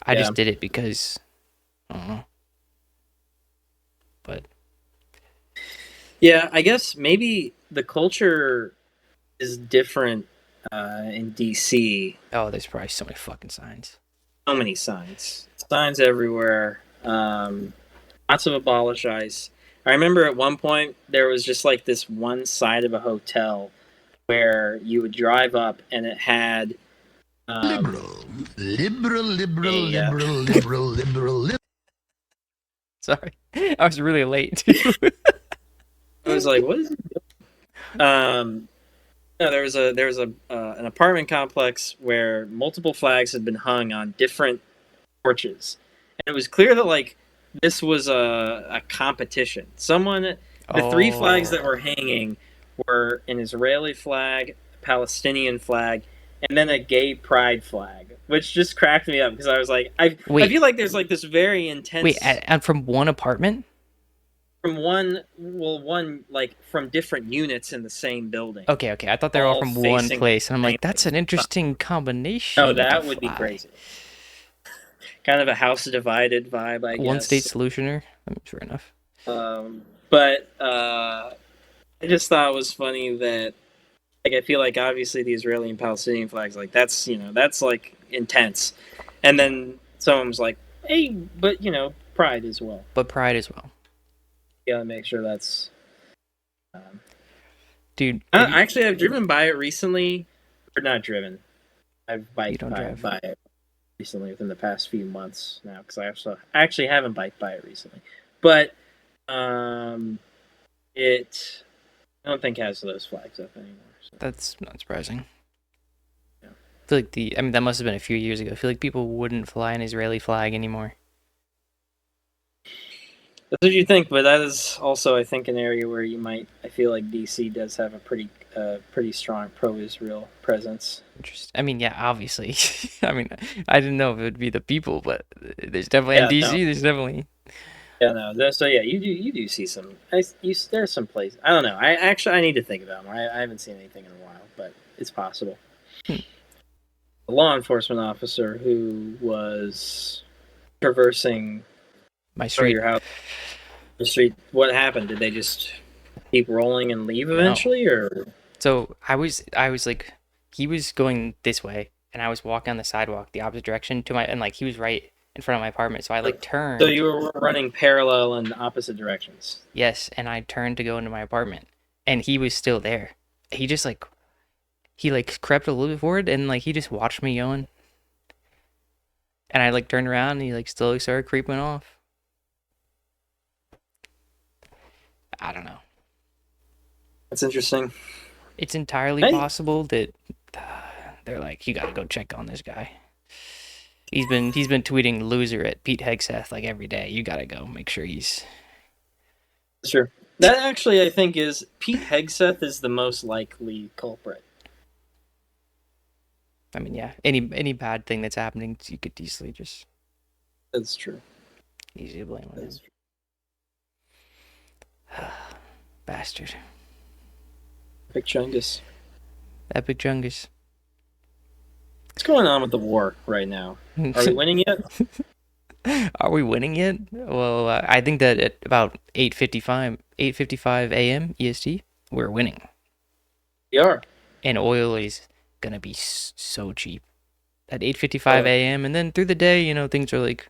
Yeah. just did it because I don't know. But Yeah, I guess maybe the culture is different in DC. Oh, there's probably so many fucking signs. So many signs everywhere. Lots of abolish ICE. I remember at one point there was just like this one side of a hotel where you would drive up and it had Liberal, liberal, liberal, a liberal, liberal, liberal, liberal. Sorry, I was really late too. I was like, what is it? No, there was a an apartment complex where multiple flags had been hung on different porches, and it was clear that like this was a competition. The three flags that Oh, were hanging were an Israeli flag, a Palestinian flag, and then a gay pride flag, which just cracked me up because I was like, I wait, feel like there's like this very wait, intense and from one apartment? from one like from different units in the same building, Okay, okay. I thought they were all all from one facing place, and I'm the same like, that's an thing. interesting No, combination that of would be crazy. Kind of a house divided vibe, I one state guess. solutioner. I mean, sure enough. But I just thought it was funny that like I feel like obviously the Israeli and Palestinian flags like that's that's like intense, and then someone was like, hey, but pride as well. But pride as well, You gotta make sure that's. Um, dude. Have you? I've driven by it recently, or not driven. I've You biked don't drive. by it recently within the past few months now because I actually haven't biked by it recently, but um, it I don't think has those flags up anymore. So, That's not surprising. yeah. I feel like I mean, that must have been a few years ago. I feel like people wouldn't fly an Israeli flag anymore. That's what you think, but that is also I think an area where you might. I feel like DC does have a pretty strong pro-Israel presence. Interesting. I mean, yeah, obviously. I mean, I didn't know if it would be the people, but there's definitely in Yeah, no, DC. There's definitely. yeah, no. So yeah, you do see some. There's some places. I don't know. I need to think about them. I haven't seen anything in a while, but it's possible. Hmm. A law enforcement officer who was traversing My through street. your house, the street. What happened? Did they just keep rolling and leave No. eventually, or So I was like, he was going this way, and I was walking on the sidewalk the opposite direction to my, and like he was right in front of my apartment. So I like so turned, you were running parallel in opposite directions? yes, and I turned to go into my apartment, and he was still there. He just like he like crept a little bit forward, and like he just watched me going, and I like turned around, and he like slowly started creeping off. I don't know. That's interesting. It's entirely Hey, possible that they're like, you gotta go check on this guy. He's been tweeting loser at Pete Hegseth like every day. You gotta go make sure he's. sure. That actually, I think, is Pete Hegseth is the most likely culprit. I mean, yeah, any bad thing that's happening, you could easily just That's true. easily blame on That's him. true. Bastard. Big Chungus. Epic Jungus. What's going on with the war right now? Are we winning yet? Are we winning yet? Well, I think that at about 8:55 a.m. EST, we're winning, We are. and oil is gonna be so cheap at 8:55 Uh, a.m. and then through the day, things are like,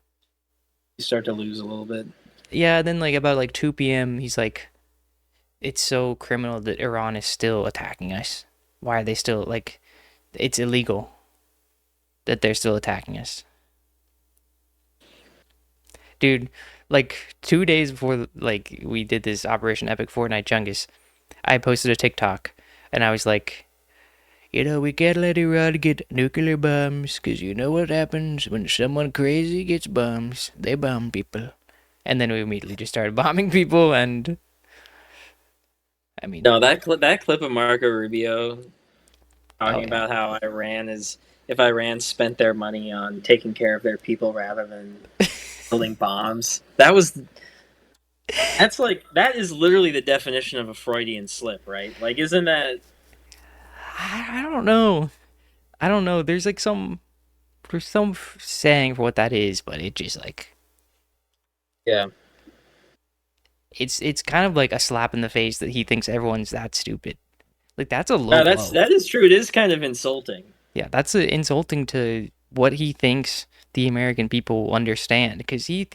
you start to lose a little bit. yeah. Then like about like 2 p.m. he's like, it's so criminal that Iran is still attacking us. Why are they still like? It's illegal that they're still attacking us, dude. Like 2 days before like we did this Operation Epic Fortnite Chungus, I posted a TikTok, and I was like, we can't let Iran get nuclear bombs, because you know what happens when someone crazy gets bombs? They bomb people. And then we immediately just started bombing people, and I mean, No, that clip of Marco Rubio oh talking yeah. about how Iran is if Iran spent their money on taking care of their people rather than building bombs. That is literally the definition of a Freudian slip, right? Like, isn't that? I don't know. I don't know. There's some saying for what that is, but it just like, Yeah. it's kind of like a slap in the face that he thinks everyone's that stupid. Like that's a low blow. that is true. It is kind of insulting. Yeah, that's insulting to what he thinks the American people will understand. Because he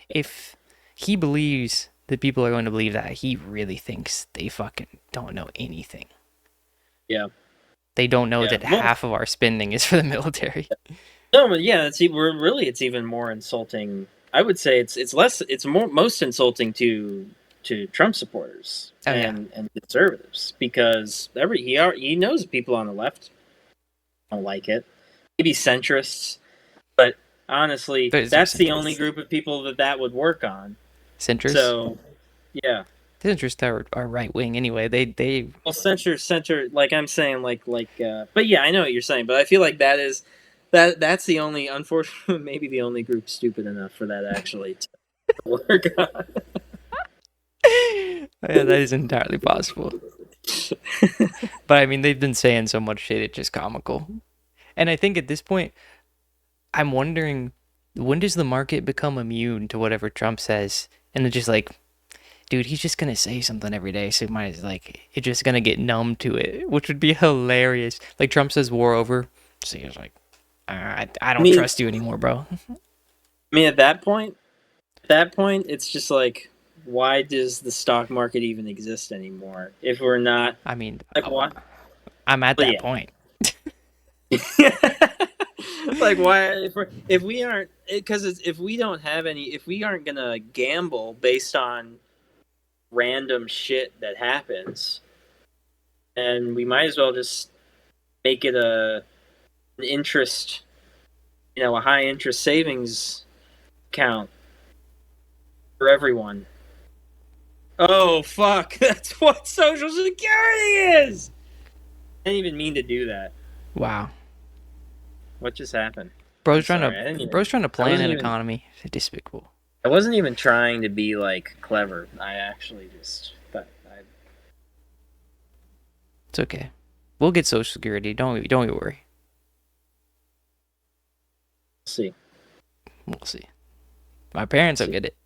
if he believes that people are going to believe that, he really thinks they fucking don't know anything. Yeah. They don't know Yeah. that Well, half of our spending is for the military. no, but yeah, it's even more insulting. I would say it's more most insulting to Trump supporters Oh yeah, and conservatives because he knows people on the left don't like it. Maybe centrists, but honestly, there's that's the only centrists. group of people that would work on. Centrists. So, yeah. Centrists are right wing anyway. They Well, center, like I'm saying, but yeah, I know what you're saying, but I feel like that's the only, unfortunately, maybe the only group stupid enough for that actually to work on. yeah, that is entirely possible. But I mean, they've been saying so much shit, it's just comical. And I think at this point, I'm wondering, when does the market become immune to whatever Trump says? And it's just like, dude, he's just gonna say something every day, so it's just gonna get numb to it, which would be hilarious. Like Trump says war over, so he's like, I I don't mean, trust you anymore, bro. at that point, it's just like, why does the stock market even exist anymore? If we're not I mean, like, why? I'm at Well, that yeah. point. Like, why if we aren't, because if we don't have any, if we aren't gonna gamble based on random shit that happens, and we might as well just make it an interest, a high interest savings account for everyone. Oh fuck, that's what Social Security is. I didn't even mean to do that. Wow, What just happened? I'm bro's trying sorry. to bro's trying to I plan wasn't an even. economy. It's despicable. I wasn't even trying to be like clever. I actually just thought I'd It's okay. We'll get Social Security. Don't you worry. see. We'll see. My parents will get it.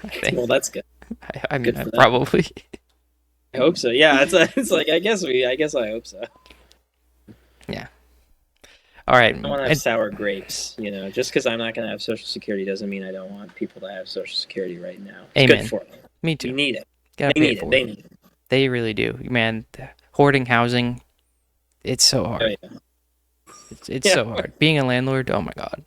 I think. Well, that's good. I mean, Good for them. probably. I hope so. Yeah, it's like I guess I hope so. Yeah. All right. I don't want to have sour grapes. Just because I'm not going to have Social Security doesn't mean I don't want people to have Social Security right now. It's Amen. good for them. Me too. You need it. Gotta They pay need for it. They it. need it. They really do, man. Hoarding housing, it's so hard. Oh, yeah. It's Yeah. so hard. Being a landlord, oh my god,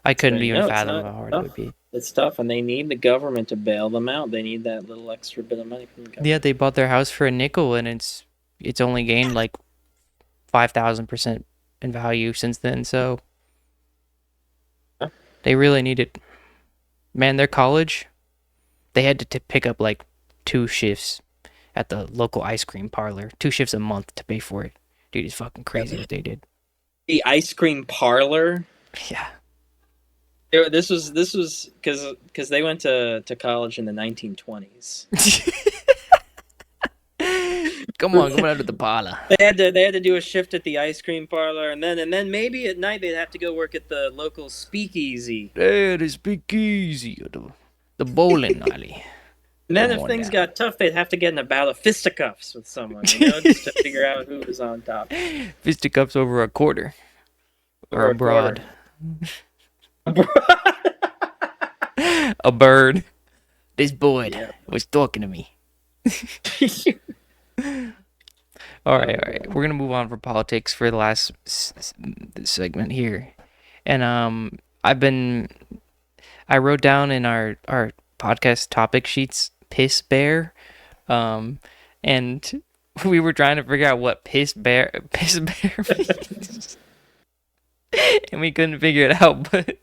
I couldn't even No, it's fathom not how hard tough. it would be. It's tough, and they need the government to bail them out. They need that little extra bit of money from the government. Yeah, they bought their house for a nickel, and it's only gained like 5,000% in value since then. So they really need it. Man, their college, they had to pick up like 2 shifts at the local ice cream parlor, 2 shifts a month to pay for it. Dude, it's fucking crazy what they did. The ice cream parlor. Yeah. This was because they went to college in the 1920s. Come on to the parlor. They had to do a shift at the ice cream parlor, and then maybe at night they'd have to go work at the local speakeasy. There, the speakeasy, the bowling alley. And then Come if on things down. got tough, they'd have to get in a battle of fisticuffs with someone, just to figure out who was on top. Fisticuffs over a quarter. Or a broad. A bird. This boy was talking to me. All right. We're gonna move on for politics for the last segment here, and I wrote down in our podcast topic sheets piss bear, and we were trying to figure out what piss bear means, and we couldn't figure it out, but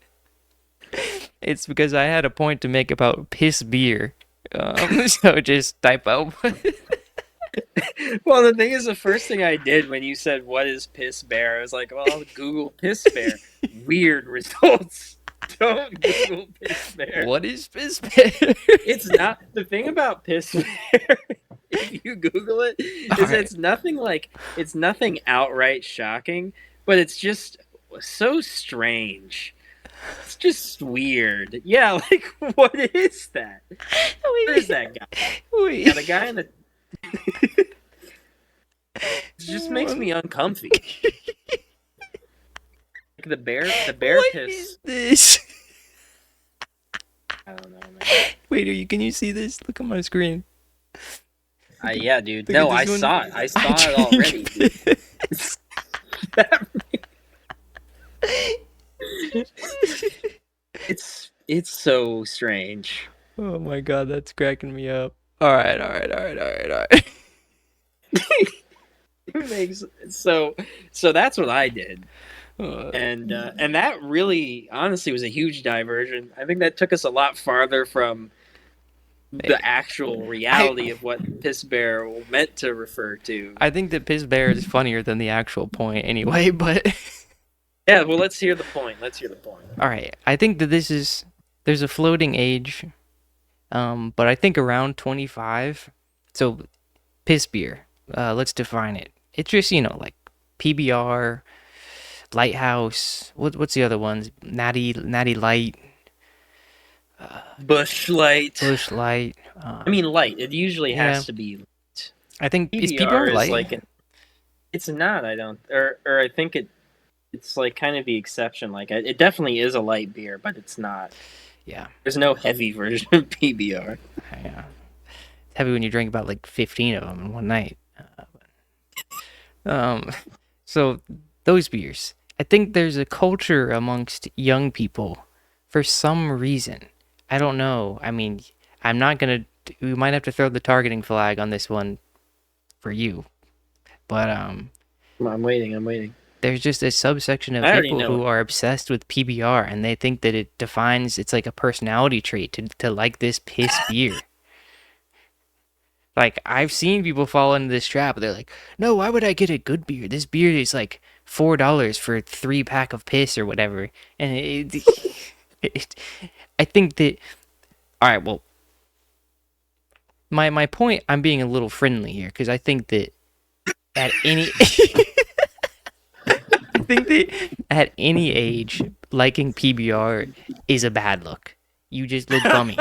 it's because I had a point to make about piss beer, so just type out. Well, the thing is, the first thing I did when you said, "What is piss bear?" I was like, "Well, I'll Google piss bear." Weird results. Don't Google piss bear. What is piss bear? It's not the thing about piss bear. If you Google it, is Alright. it's nothing outright shocking, but it's just so strange. It's just weird. Yeah, like what is that? What is that guy? Wait. Yeah, the guy in the. It just makes me uncomfy. Like the bear What piss. is this? I don't know, man. Wait, can you see this? Look on my screen. Yeah, dude. Look at No, I this one. saw it. I saw I it already. Dude. this. It's so strange. Oh my god, that's cracking me up. All right. It makes so that's what I did. Uh, And that really honestly was a huge diversion. I think that took us a lot farther from the actual reality of what Piss Bear meant to refer to. I think that Piss Bear is funnier than the actual point anyway, but Yeah, well, let's hear the point. all right. I think that there's a floating age, but I think around 25. So piss beer. Let's define it. It's just like PBR, Lighthouse. What's the other ones? Natty Light, Bush Light. Bush Light. I mean, light. It usually yeah. has to be. I think is PBR PBR is light? like it's not. I don't. Or I think it's like kind of the exception. Like it definitely is a light beer, but it's not. Yeah. There's no heavy version of PBR. Yeah. It's heavy when you drink about like 15 of them in one night. So those beers. I think there's a culture amongst young people for some reason. I don't know. I mean, I'm not gonna. We might have to throw the targeting flag on this one for you, but I'm waiting. there's just a subsection of I already people know who it. are obsessed with PBR, and they think that it defines. It's like a personality trait to like this piss beer. Like, I've seen people fall into this trap. They're like, no, why would I get a good beer? This beer is like $4 for a 3-pack of piss or whatever. And I think that, all right, well, my point, I'm being a little friendly here because I think that at any, I think that at any age, liking PBR is a bad look. You just look bummy.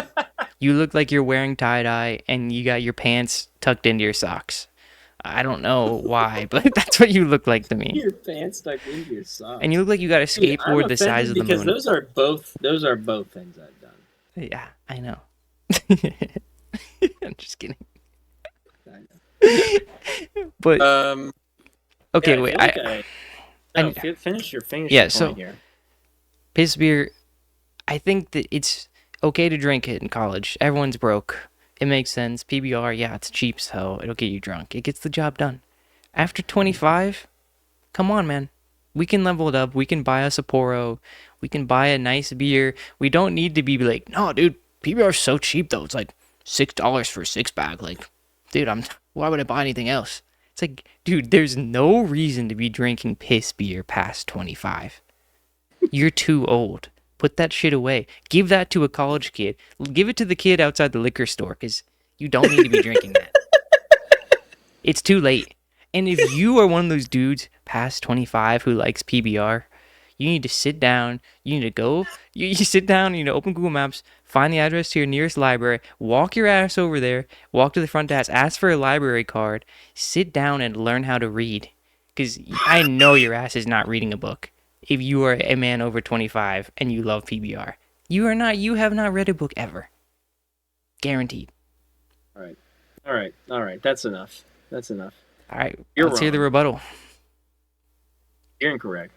You look like you're wearing tie-dye and you got your pants tucked into your socks. I don't know why, but that's what you look like to me. Your pants stuck into your socks. And you look like you got a Dude, I'm skateboard the size of the because moon. those are both things I've done. Yeah, I know. I'm just kidding. But okay, yeah, wait. Finish your Yeah, point so here. piss beer. I think that it's okay to drink it in college. Everyone's broke. It makes sense. PBR, yeah, it's cheap, so it'll get you drunk. It gets the job done. After 25, come on, man. We can level it up. We can buy a Sapporo. We can buy a nice beer. We don't need to be like, no, dude, PBR is so cheap though. It's like $6 for a 6-pack. Like, dude, why would I buy anything else? It's like, dude, there's no reason to be drinking piss beer past 25. You're too old. Put that shit away. Give that to a college kid. Give it to the kid outside the liquor store because you don't need to be drinking that. It's too late. And if you are one of those dudes past 25 who likes PBR, you need to sit down. You need to go. You sit down, open Google Maps, find the address to your nearest library, walk your ass over there, walk to the front desk, ask for a library card, sit down and learn how to read. Because I know your ass is not reading a book. If you are a man over 25 and you love PBR, you have not read a book ever. Guaranteed. All right. That's enough. All right, You're let's hear the wrong. rebuttal. You're incorrect.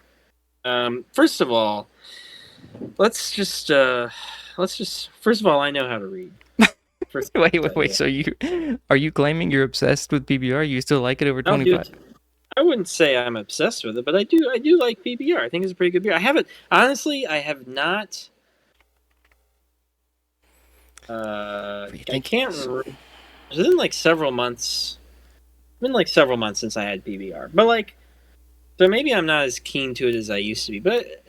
First of all, let's just first of all, I know how to read. Wait. So are you claiming you're obsessed with PBR? You still like it over 25? Dude, I wouldn't say I'm obsessed with it, but I do like PBR. I think it's a pretty good beer. I have not. I can't remember. It's been like several months. It's been like several months since I had PBR, but so maybe I'm not as keen to it as I used to be. But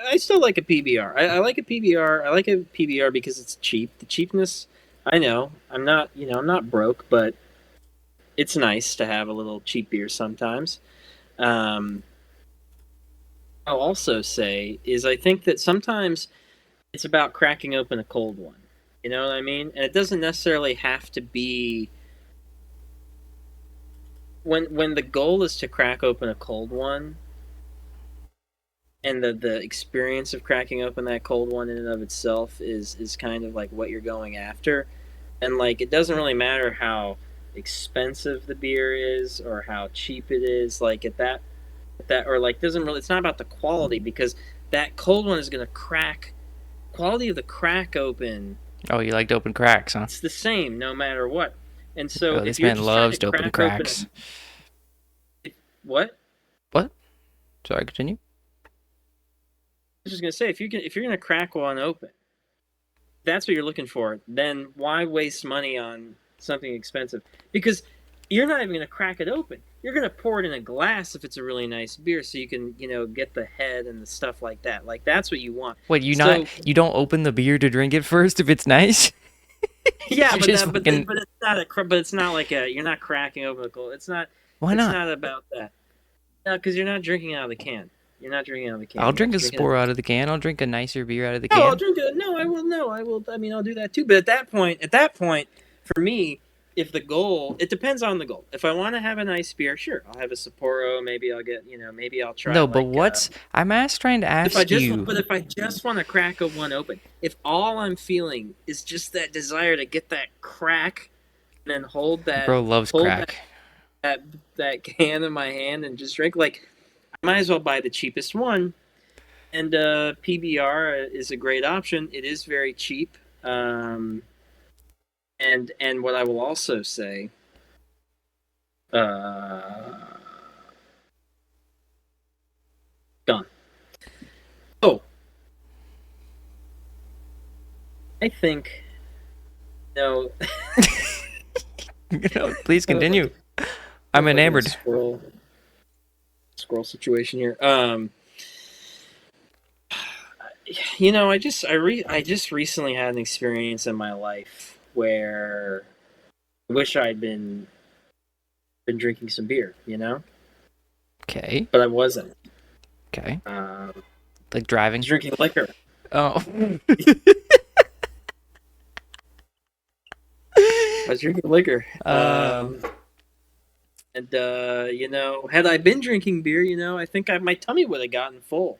I still like a PBR. I like a PBR. I like a PBR because it's cheap. The cheapness. I know. I'm not broke, but it's nice to have a little cheap beer sometimes. I'll also say is I think that sometimes it's about cracking open a cold one. You know what I mean? And it doesn't necessarily have to be when the goal is to crack open a cold one, and the experience of cracking open that cold one in and of itself is kind of like what you're going after. And like it doesn't really matter how expensive the beer is or how cheap it is, like at that or like doesn't really, it's not about the quality, because that cold one is going to crack, quality of the crack open, Oh, you like to open cracks, huh? it's the same no matter what. And so Oh, if this you're man just trying loves to to open crack open cracks. what What? Sorry, continue. I was just gonna say, if you're gonna crack one open, that's what you're looking for, then why waste money on something expensive? Because you're not even gonna crack it open. You're gonna pour it in a glass if it's a really nice beer, so you can get the head and the stuff like that. Like that's what you want. Wait, So you don't open the beer to drink it first if it's nice? yeah, You but just that fucking but it's not but it's not like a, you're not cracking open a cold. why It's not? not about that. No, because you're not drinking out of the can. You're not drinking out of the can. I'll You're drink a drinking spore out of the can. I'll drink a nicer beer out of the No, I'll can. drink it. No, I will. No, I will. I mean, I'll do that too. But at that point, for me, if the goal, it depends on the goal. If I want to have a nice beer, sure, I'll have a Sapporo. Maybe I'll get, maybe I'll try No, but like. what's trying to ask you, If I just want to crack a one open, if all I'm feeling is just that desire to get that crack, and then bro loves hold that crack. that that can in my hand and just drink, like I might as well buy the cheapest one. And PBR is a great option. It is very cheap. And what I will also say, uh, gone. Oh, I think no. Please continue. I'm Like in a enamored. squirrel situation here. I just recently had an experience in my life where I wish I'd been drinking some beer, Okay. but I wasn't. Okay. I Like driving. was drinking liquor. Oh. I was drinking liquor. Um. And had I been drinking beer, I think my tummy would have gotten full,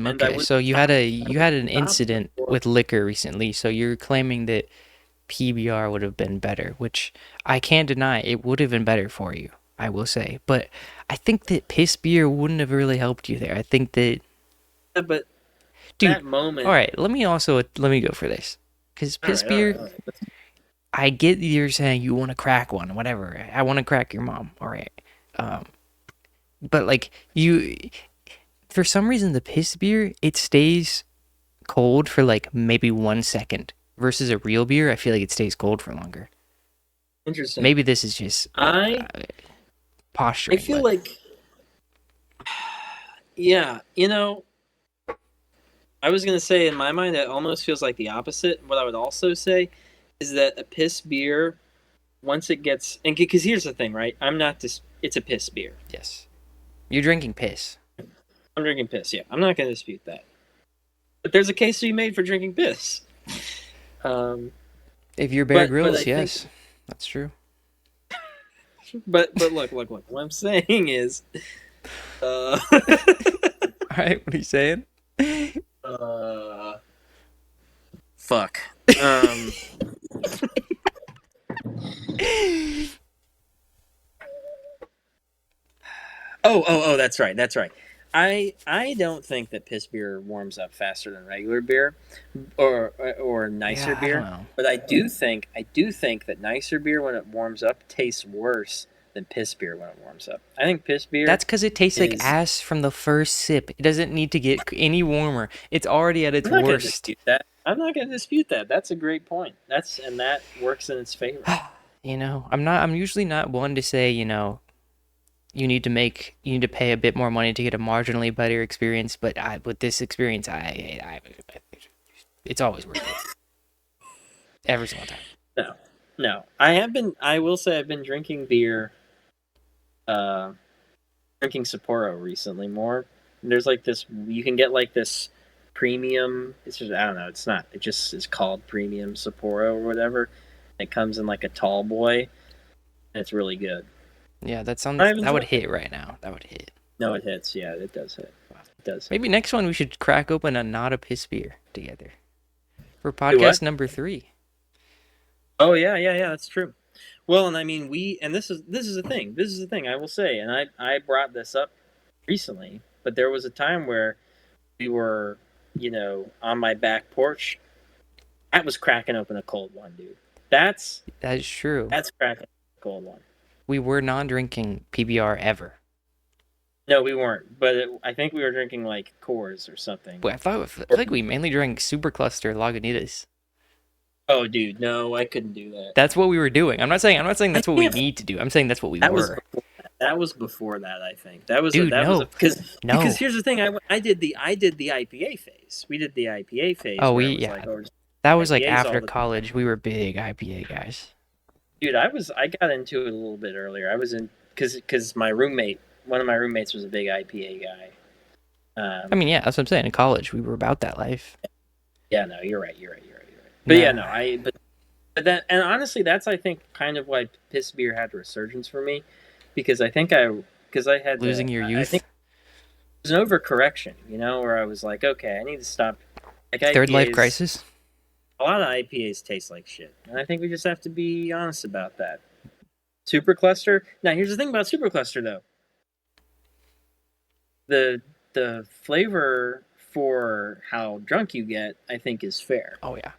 and I Okay. would So I you would had an stop incident before. with liquor recently. So you're claiming that PBR would have been better, which I can't deny. It would have been better for you, I will say. But I think that piss beer wouldn't have really helped you there. I think that, Yeah, but dude. that All moment. right. Let me go for this, because All piss right, all right, beer. all right. I get you're saying you want to crack one, whatever. I want to crack your mom. All right. Um, but like you, for some reason, the piss beer it stays cold for like maybe 1 second versus a real beer. I feel like it stays cold for longer. Interesting. Maybe this is just I I posturing, feel but like, yeah, I was gonna say in my mind it almost feels like the opposite. What I would also say is that a piss beer, once it gets, and because here's the thing, right? I'm not this. It's a piss beer. yes, you're drinking piss. I'm drinking piss. Yeah, I'm not gonna dispute that. But there's a case to be made for drinking piss. Um, If you're Bear but I Grylls, think, yes, that's true. but look. What I'm saying is, uh, All right, what are you saying? uh, fuck. Um, oh, that's right. That's right. I don't think that piss beer warms up faster than regular beer, or nicer Yeah, I don't beer. know. But I do think that nicer beer when it warms up tastes worse than piss beer when it warms up. I think piss beer That's because it tastes like is. ass from the first sip. It doesn't need to get any warmer. It's already at its I'm not going to worst. dispute that. I'm not going to dispute that. That's a great point. That works in its favor. I'm usually not one to say, you need to pay a bit more money to get a marginally better experience, but with this experience, it's always worth it. Every single time. No, no. I have been. I will say I've been drinking beer, uh, drinking Sapporo recently more. There's like this. You can get like this premium. It's just I don't know. It's not. It just is called premium Sapporo or whatever. It comes in like a tall boy, and it's really good. Yeah, that I've would enjoyed it. hit right now. That would hit. No, it hits. Yeah, it does hit. It does. Hit. Maybe next one we should crack open a not a piss beer together for Do what? podcast number 3. Oh yeah. That's true. Well, and I mean this is the thing. This is the thing I will say, and I brought this up recently, but there was a time where we were, on my back porch. That was cracking open a cold one, dude. That is true. That's cracking a cold one. We were non-drinking PBR ever. No, we weren't. But I think we were drinking like Coors or something. But I feel like we mainly drank Super Cluster Lagunitas. Oh, dude, no, I couldn't do that. That's what we were doing. I'm not saying that's what we need to do. I'm saying that's what we were. That was before that. I think that was Dude, because here's the thing. I did the IPA phase. We did the IPA phase. Oh, that was like IPAs after college. We were big IPA guys. Dude, I got into it a little bit earlier. I was in because one of my roommates was a big IPA guy. I mean, yeah, that's what I'm saying. In college, we were about that life. Yeah, no, you're right. But that, and honestly, that's I think kind of why piss beer had a resurgence for me, because I had losing your youth. I think it was an overcorrection, where I was like, okay, I need to stop. Like Third IPAs, life crisis. A lot of IPAs taste like shit, and I think we just have to be honest about that. Super Cluster. Now, here's the thing about Super Cluster, though. The flavor for how drunk you get, I think, is fair. Oh yeah.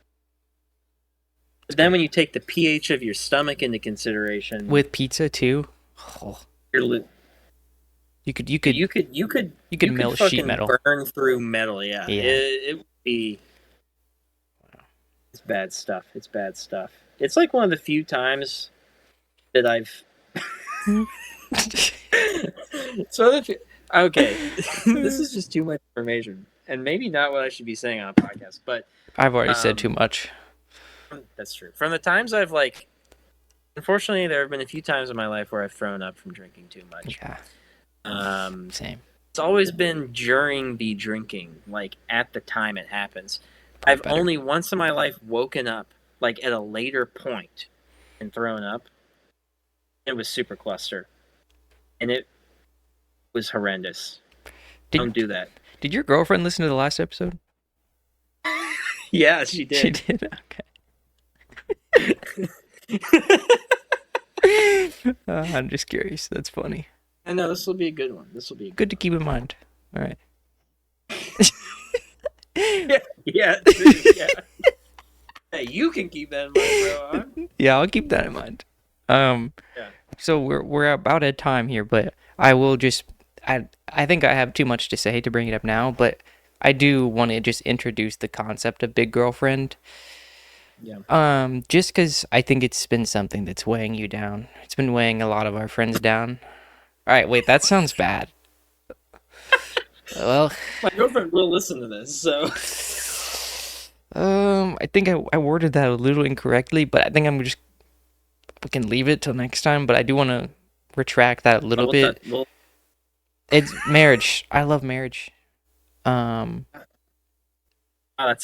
But then when you take the pH of your stomach into consideration, with pizza too, you could melt sheet metal, burn through metal. Yeah. It would be. It's bad stuff. It's like one of the few times that I've. Okay, this is just too much information, and maybe not what I should be saying on a podcast. But I've already said too much. That's true. From the times I've unfortunately, there have been a few times in my life where I've thrown up from drinking too much. Yeah. Same. It's always been during the drinking, like at the time it happens. I've only once in my life woken up, like at a later point, and thrown up. It was Super Cluster, and it was horrendous. Don't do that. Did your girlfriend listen to the last episode? Yeah, she did. She did. Okay. I'm just curious. That's funny. I know this will be a good one. Good to keep in mind. All right. Yeah. Hey, you can keep that in mind, bro. Yeah, I'll keep that in mind. So we're about at time here, but I will just I think I have too much to say to bring it up now, but I do want to just introduce the concept of big girlfriend. Yeah. Just because I think it's been something that's weighing you down. It's been weighing a lot of our friends down. All right, wait, that sounds bad. Well, my girlfriend will listen to this, so. I think I worded that a little incorrectly, but I think we can leave it till next time. But I do want to retract that a little bit. It's marriage. I love marriage. That's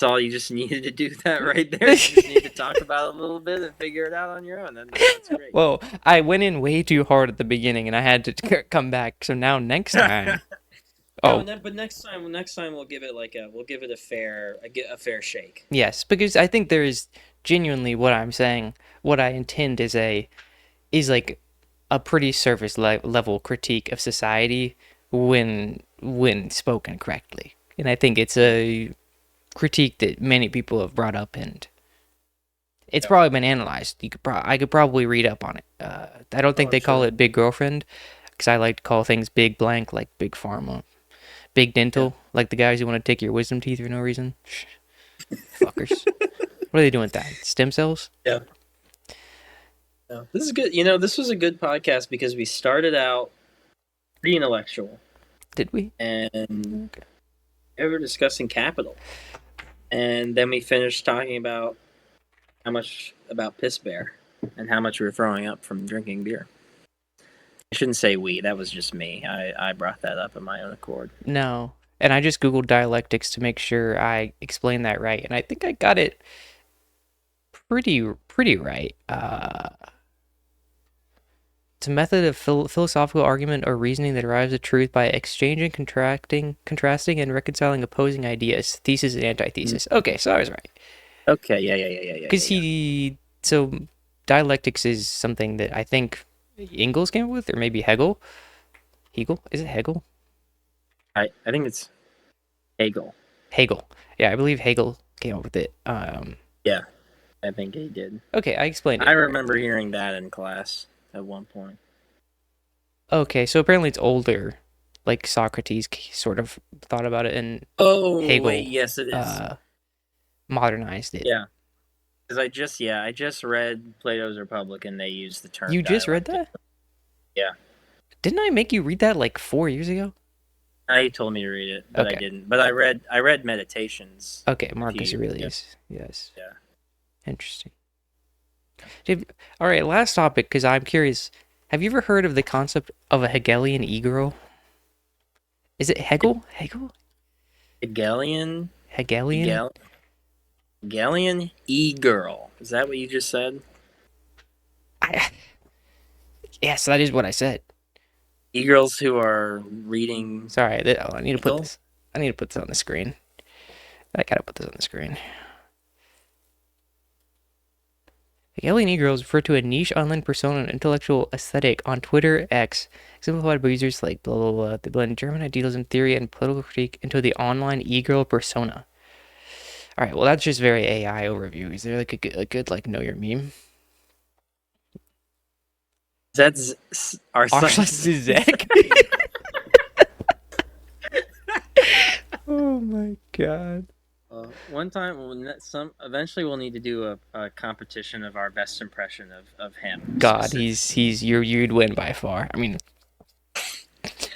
all you just needed to do that right there. You just need to talk about it a little bit and figure it out on your own. That's great. Well, I went in way too hard at the beginning, and I had to come back. So now next time. But next time we'll give it a fair shake. Yes, because I think there is genuinely what I'm saying. What I intend is like a pretty surface level critique of society when spoken correctly, and I think it's a critique that many people have brought up, and it's probably been analyzed. I could probably read up on it. I don't think they call it big girlfriend, because I like to call things big blank, like big pharma, big dental, like the guys who want to take your wisdom teeth for no reason. Fuckers. What are they doing with that? Stem cells? Yeah. No, this is good. This was a good podcast because we started out pretty intellectual. Did we? And we were discussing capital. And then we finished talking about about piss bear and how much we were throwing up from drinking beer. I shouldn't say we. That was just me. I brought that up of my own accord. No. And I just Googled dialectics to make sure I explained that right. And I think I got it pretty right. It's a method of philosophical argument or reasoning that arrives at truth by exchanging, contrasting, and reconciling opposing ideas, thesis and antithesis. Okay, so I was right. Okay, yeah. Because so dialectics is something that I think Engels came up with, or maybe Hegel. Hegel? Is it Hegel? I think it's Hegel. Hegel. Yeah, I believe Hegel came up with it. Yeah, I think he did. Okay, I explained it. I remember hearing that in class at one point. Okay, so apparently it's older. Like Socrates sort of thought about it, and Hegel, wait, yes, it is. Modernized it. Yeah, because I just read Plato's Republic, and they used the term. You just read that? Yeah. Didn't I make you read that like 4 years ago? You told me to read it, but Okay. I didn't. But I read Meditations. Okay, Marcus Aurelius. Yes. Yeah. Interesting. All right, last topic, because I'm curious. Have you ever heard of the concept of a Hegelian e-girl? Is it Hegel? Hegel? Hegelian? Hegelian? Hegelian e-girl. Is that what you just said? Yes, that is what I said. E-girls who are reading... Sorry, I need to put this. I need to put this on the screen. I gotta put this on the screen. Hegelian e-girls refer to a niche online persona and intellectual aesthetic on Twitter X, exemplified by users like blah blah blah. They blend German idealism theory and political critique into the online e-girl persona. All right, well that's just very AI overview. Is there like a good like know your meme? That's our Zizek. Oh my god. One time, eventually we'll need to do a competition of our best impression of him. God, you'd win by far. I mean, that's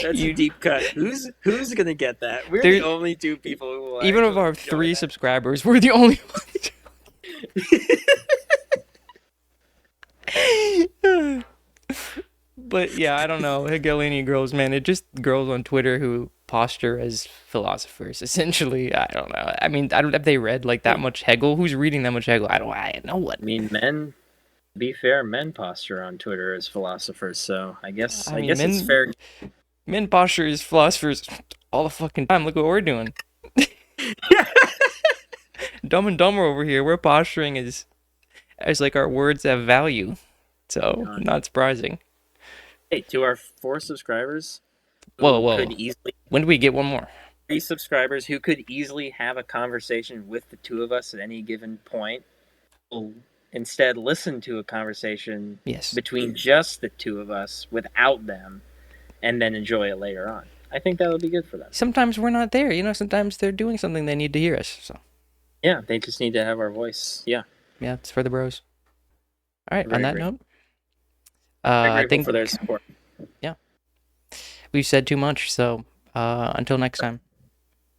a deep cut. Who's gonna get that? We're the only two people who will. Even of our 3 subscribers, we're the only ones. But yeah, I don't know. Hegelian girls, man. It just girls on Twitter who posture as philosophers. Essentially, I don't know. I mean, I don't have they read like that much Hegel. Who's reading that much Hegel? I know what. I mean, men. To be fair, men posture on Twitter as philosophers. So I guess it's fair. Men posture as philosophers all the fucking time. Look what we're doing. Dumb and Dumber over here. We're posturing as like our words have value. So not surprising. Hey, to our 4 subscribers. Whoa. When do we get one more? 3 subscribers who could easily have a conversation with the 2 of us at any given point will instead listen to a conversation between just the 2 of us without them and then enjoy it later on. I think that would be good for them. Sometimes we're not there. Sometimes they're doing something they need to hear us. So yeah, they just need to have our voice. Yeah. Yeah, it's for the bros. All right, on that note. I think for their support. Yeah. We've said too much, so until next time.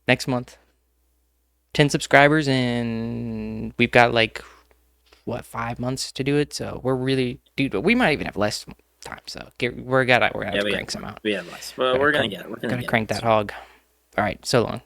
Next month. 10 subscribers, and we've got 5 months to do it, so we're really we might even have less time, so we're gonna have to crank some out. We have less. Well, we're gonna get it. We're gonna crank that hog. All right, so long.